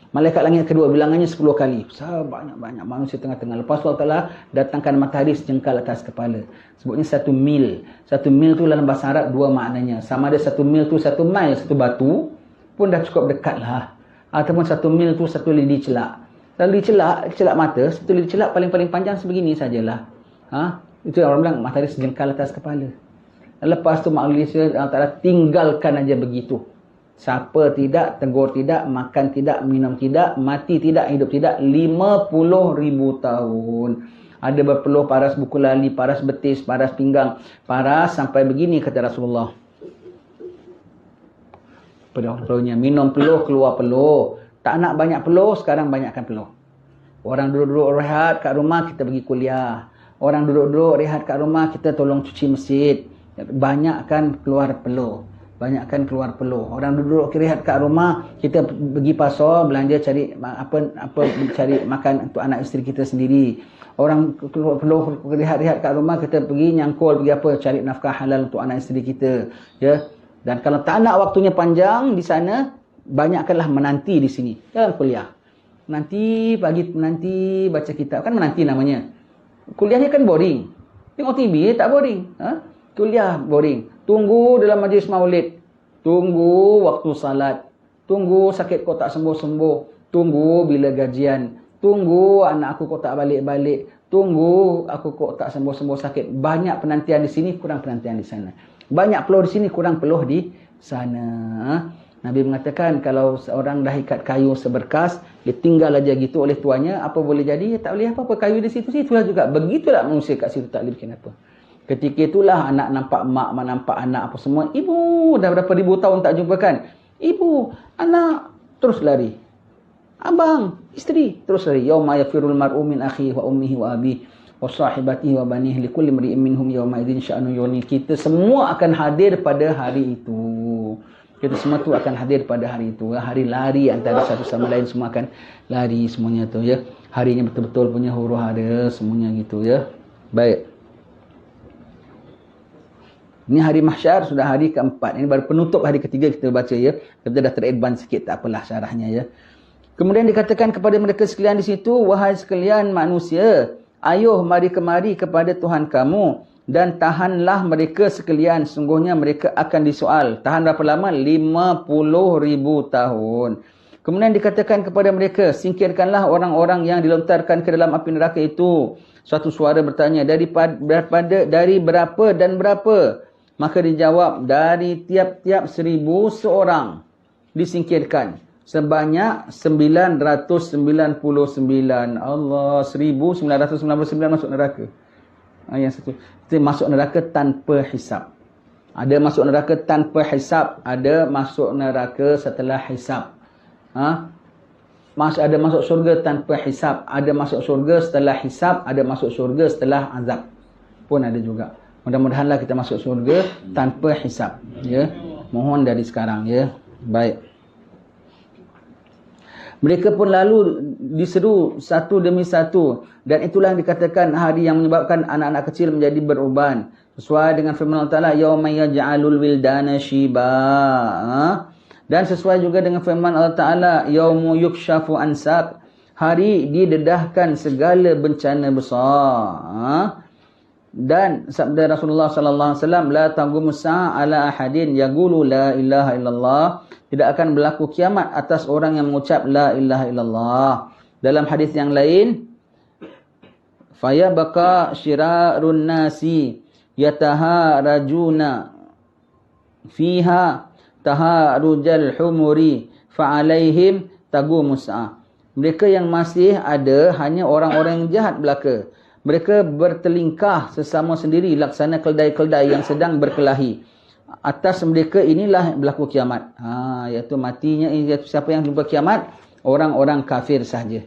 Malaikat langit kedua bilangannya 10 kali. Banyak manusia tengah-tengah. Lepas tu Allah datangkan matahari sejengkal atas kepala. Sebutnya 1 mil. 1 mil tu dalam bahasa Arab 2 maknanya. Sama ada 1 mil tu 1 mile, 1 batu pun dah cukup dekat lah. Ataupun 1 mil tu 1 lidi celak. Lidi celak mata, 1 lidi celak paling panjang sebegini sajalah. Itu orang bilang matahari sejengkal atas kepala. Lepas tu manusia Allah Ta'ala tinggalkan aja begitu. Siapa tidak, tegur tidak, makan tidak, minum tidak, mati tidak, hidup tidak, 50,000 tahun. Ada berpeluh, paras buku lali, paras betis, paras pinggang, paras sampai begini kata Rasulullah. Peluhnya minum peluh, keluar peluh. Tak nak banyak peluh, sekarang banyakkan peluh. Orang duduk-duduk rehat kat rumah, kita pergi kuliah. Orang duduk-duduk rehat kat rumah, kita tolong cuci masjid. Banyakkan keluar peluh. Orang duduk rehat kat rumah, kita pergi pasar belanja cari cari makan untuk anak isteri kita sendiri. Orang perlu rehat-rehat kat rumah, kita pergi nyangkul, pergi apa, cari nafkah halal untuk anak isteri kita, ya. Dan kalau tak nak waktunya panjang di sana, banyakkanlah menanti di sini dalam kuliah. Nanti pagi, menanti baca kitab, kan menanti namanya. Kuliahnya kan boring. Tengok TV tak boring, Kuliah boring. Tunggu dalam majlis maulid. Tunggu waktu salat. Tunggu sakit kau tak sembuh-sembuh. Tunggu bila gajian. Tunggu anak aku kau tak balik-balik. Tunggu aku kau tak sembuh-sembuh sakit. Banyak penantian di sini, kurang penantian di sana. Banyak peluh di sini, kurang peluh di sana. Nabi mengatakan kalau seorang dah ikat kayu seberkas, dia tinggal aja gitu oleh tuannya, apa boleh jadi? Tak boleh apa-apa, kayu di situ-situlah juga. Begitulah manusia kat situ, tak boleh bikin apa. Ketika itulah anak nampak mak nampak anak apa semua. Ibu dah berapa ribu tahun tak jumpa kan. Ibu, anak terus lari. Abang, isteri terus lari. Yauma yafirul mar'u min akhihi wa ummihi wa abihi wa sahibatihi wa banihi likulli imri'in minhum yawma idzin sya'nu yughni. Kita semua akan hadir pada hari itu. Kita semua tu akan hadir pada hari itu. Hari lari antara satu sama lain, semua akan lari semuanya tu, ya. Harinya betul-betul punya huru-hara semuanya gitu, ya. Baik. Ini hari mahsyar, sudah hari keempat. Ini baru penutup hari ketiga kita baca, ya. Kita dah teradvance sikit, tak apalah syarahnya, ya. Kemudian dikatakan kepada mereka sekalian di situ, wahai sekalian manusia, ayuh mari kemari kepada Tuhan kamu dan tahanlah mereka sekalian, sungguhnya mereka akan disoal. Tahan berapa lama? 50,000 tahun. Kemudian dikatakan kepada mereka, singkirkanlah orang-orang yang dilontarkan ke dalam api neraka itu. Suatu suara bertanya, dari berapa dan berapa? Maka dijawab, dari tiap-tiap 1,000 seorang disingkirkan. Sebanyak 999. Allah, 1999 masuk neraka. Yang satu. Itu masuk neraka tanpa hisab. Ada masuk neraka tanpa hisab. Ada masuk neraka setelah hisab. Ada masuk syurga tanpa hisab. Ada masuk syurga setelah hisab. Ada masuk syurga setelah azab. Pun ada juga. Mudah-mudahanlah kita masuk syurga tanpa hisab. Ya. Mohon dari sekarang. Ya. Baik. Mereka pun lalu diseru satu demi satu. Dan itulah yang dikatakan hari yang menyebabkan anak-anak kecil menjadi beruban. Sesuai dengan firman Allah Ta'ala, Yawma yaj'alul wildana shiba. Dan sesuai juga dengan firman Allah Ta'ala, Yawmu yukshafu ansab. Hari didedahkan segala bencana besar. Dan sabda Rasulullah sallallahu alaihi wasallam, la taqumu sa'a ala ahadin yaqulu la ilaha illallah. Tidak akan berlaku kiamat atas orang yang mengucap la ilaha illallah. Dalam hadis yang lain, fayabqa syirarun nasi yataharajuna fiha taharujal humuri fa'alaihim taqumus sa'a. Mereka yang masih ada hanya orang-orang yang jahat belaka. Mereka bertelingkah sesama sendiri laksana keldai-keldai yang sedang berkelahi. Atas mereka inilah berlaku kiamat. Iaitu matinya, iaitu siapa yang jumpa kiamat? Orang-orang kafir saja.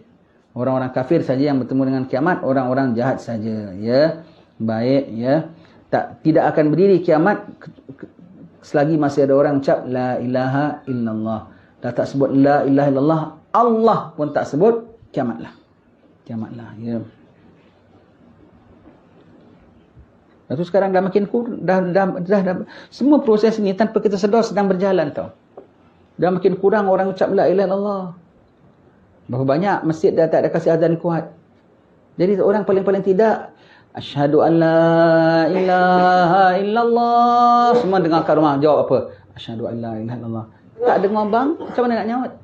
Orang-orang kafir saja yang bertemu dengan kiamat, orang-orang jahat saja. Ya. Baik, ya. Tidak akan berdiri kiamat selagi masih ada orang ucap la ilaha illallah. Dah tak sebut la ilaha illallah, Allah pun tak sebut, kiamatlah. Kiamatlah, ya. Lepas tu sekarang dah makin kurang, dah semua proses ni tanpa kita sedar sedang berjalan tau. Dah makin kurang orang ucap la ilaha illallah. Berapa banyak masjid dah tak ada kasih azan kuat. Jadi orang paling-paling tidak asyhadu an la ilaha illallah. Semua dengar kat rumah jawab apa? Asyhadu an la ilaha illallah. Tak dengar bang, macam mana nak nyaut?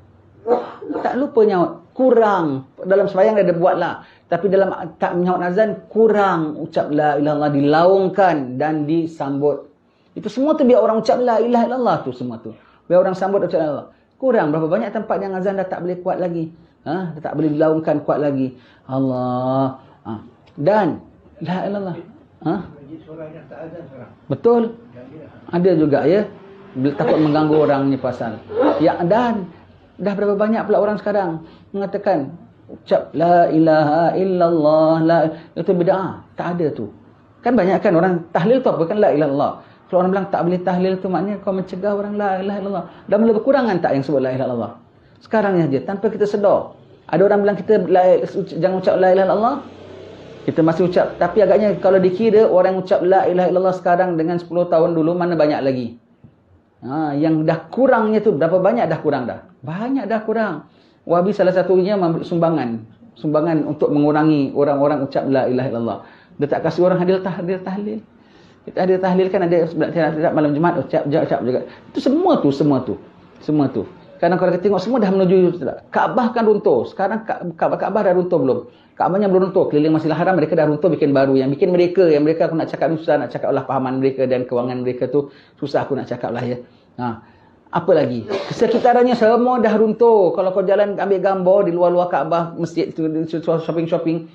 Tak lupa nyaut. Kurang. Dalam sembahyang dia ada buatlah. Tapi dalam tak menyaut azan, kurang ucap la ilaha illallah, dilaungkan dan disambut. Itu semua tu biar orang ucap la ilaha illallah tu semua tu. Biar orang sambut ucap la ilaha illallah. Kurang. Berapa banyak tempat yang azan dah tak boleh kuat lagi. Dah tak boleh dilaungkan kuat lagi. Allah. Dan la ilaha illallah. Betul. Ada juga ya. Takut mengganggu orangnya pasal. Ya, dan dah berapa banyak pula orang sekarang mengatakan ucap la ilaha illallah, itu bid'ah. Tak ada tu. Kan banyak kan orang tahlil tu apa kan la ilaha illallah. Kalau orang bilang tak boleh tahlil tu maknanya kau mencegah orang la ilaha illallah. Dah mula berkurangan tak yang sebut la ilaha illallah? Sekarang ni aja tanpa kita sedar. Ada orang bilang kita jangan ucap la ilaha illallah. Kita masih ucap. Tapi agaknya kalau dikira orang ucap la ilaha illallah sekarang dengan 10 tahun dulu mana banyak lagi. Yang dah kurangnya tu berapa banyak dah kurang dah. Banyak dah kurang. Wahabi salah satunya memberi sumbangan untuk mengurangi orang-orang ucap la ilaha illallah. Dia tak kasih orang hadir tahlil. Kita hadir tahlil kan ada malam Jumaat ucap juga. Itu semua tu. Kadang kalau kita tengok semua dah menuju Kaabah kan runtuh. Sekarang Kaabah dah runtuh belum? Kaabahnya belum runtuh. Keliling Masjidil Haram mereka dah runtuh bikin baru. Yang bikin mereka aku nak cakap susah nak cakap lah pahaman mereka dan kewangan mereka tu susah aku nak cakap lah ya. Apa lagi? Sekitarnya semua dah runtuh. Kalau kau jalan ambil gambar di luar-luar Kaabah, masjid tu, shopping.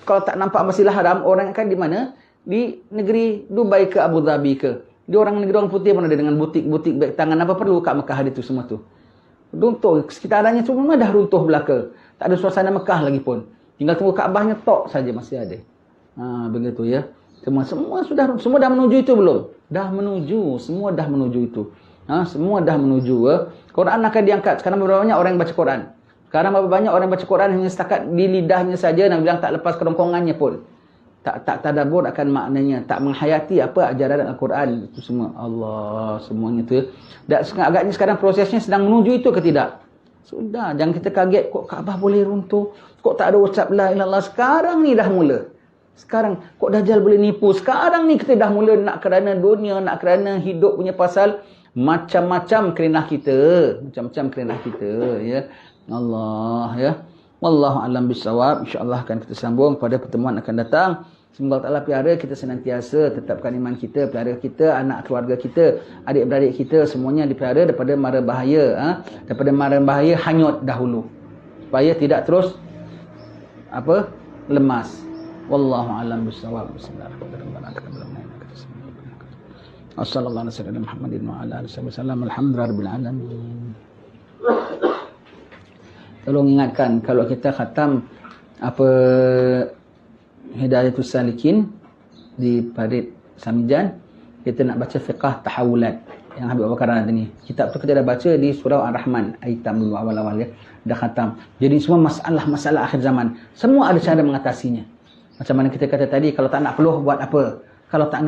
Kalau tak nampak Masjidil Haram, orang kan di mana? Di negeri Dubai ke Abu Dhabi ke. Di negeri orang putih pun ada dengan butik-butik beg tangan. Apa perlu kat Mekah ada tu semua tu. Runtuh. Sekitarnya semua dah runtuh belaka. Tak ada suasana Mekah lagi pun. Tinggal tunggu Kaabahnya tok saja masih ada. Begitu ya. Semua dah menuju itu belum? Dah menuju. Semua dah menuju itu. Semua dah menuju. Quran akan diangkat. Sekarang berapa banyak orang yang baca Quran? Sekarang berapa banyak orang yang baca Quran hanya setakat di lidahnya saja dan bilang tak lepas kerongkongannya pun. Tak tadabbur akan maknanya. Tak menghayati apa ajaran Al-Quran. Itu semua. Allah. Semuanya tu. Dan agaknya sekarang prosesnya sedang menuju itu ke tidak? Sudah. Jangan kita kaget. Kok Kaabah boleh runtuh? Kok tak ada ucap la ilallah? Sekarang ni dah mula. Sekarang kok Dajjal boleh nipu? Sekarang ni kita dah mula nak kerana dunia, nak kerana hidup punya pasal macam-macam kerenah kita, ya. Allah, ya. Wallahu alam bisawab. InsyaAllah akan kita sambung pada pertemuan akan datang. Semoga Allah Ta'ala pelihara kita senantiasa, tetapkan iman kita, pelihara kita, anak keluarga kita, adik-beradik kita, semuanya dipelihara daripada mara bahaya, daripada mara bahaya hanyut dahulu, supaya tidak terus lemas. Wallahu a'lam bissawab. Bismillahirrahmanirrahim. Wassallallahu ala sayyidina Muhammadin wa ala alihi wasallam. Alhamdulillahirabbil alamin. Tolong ingatkan, kalau kita khatam Hidayatus Salikin di Parit Samijan, kita nak baca fiqh tahawulat yang Habib Bakar tadi ni. Kitab tu kita dah baca di surah Ar-Rahman, aitam dulu awal-awal ya. Dah khatam. Jadi semua masalah-masalah akhir zaman, semua ada cara mengatasinya. Macam mana kita kata tadi, kalau tak nak peluh buat apa? Kalau tak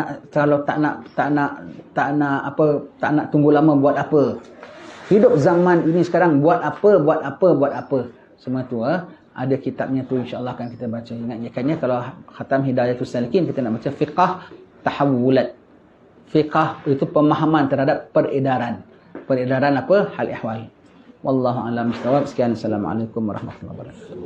nak tunggu lama buat apa? Hidup zaman ini sekarang buat apa? Semua tu ada kitabnya tu, insya-Allah akan kita baca. Ingatnya kalau khatam Hidayatus Salikin kita nak baca fiqh tahawulat. Fiqh itu pemahaman terhadap peredaran hal ihwal. Wallahu a'lam bissawab. Sekian, assalamualaikum warahmatullahi wabarakatuh.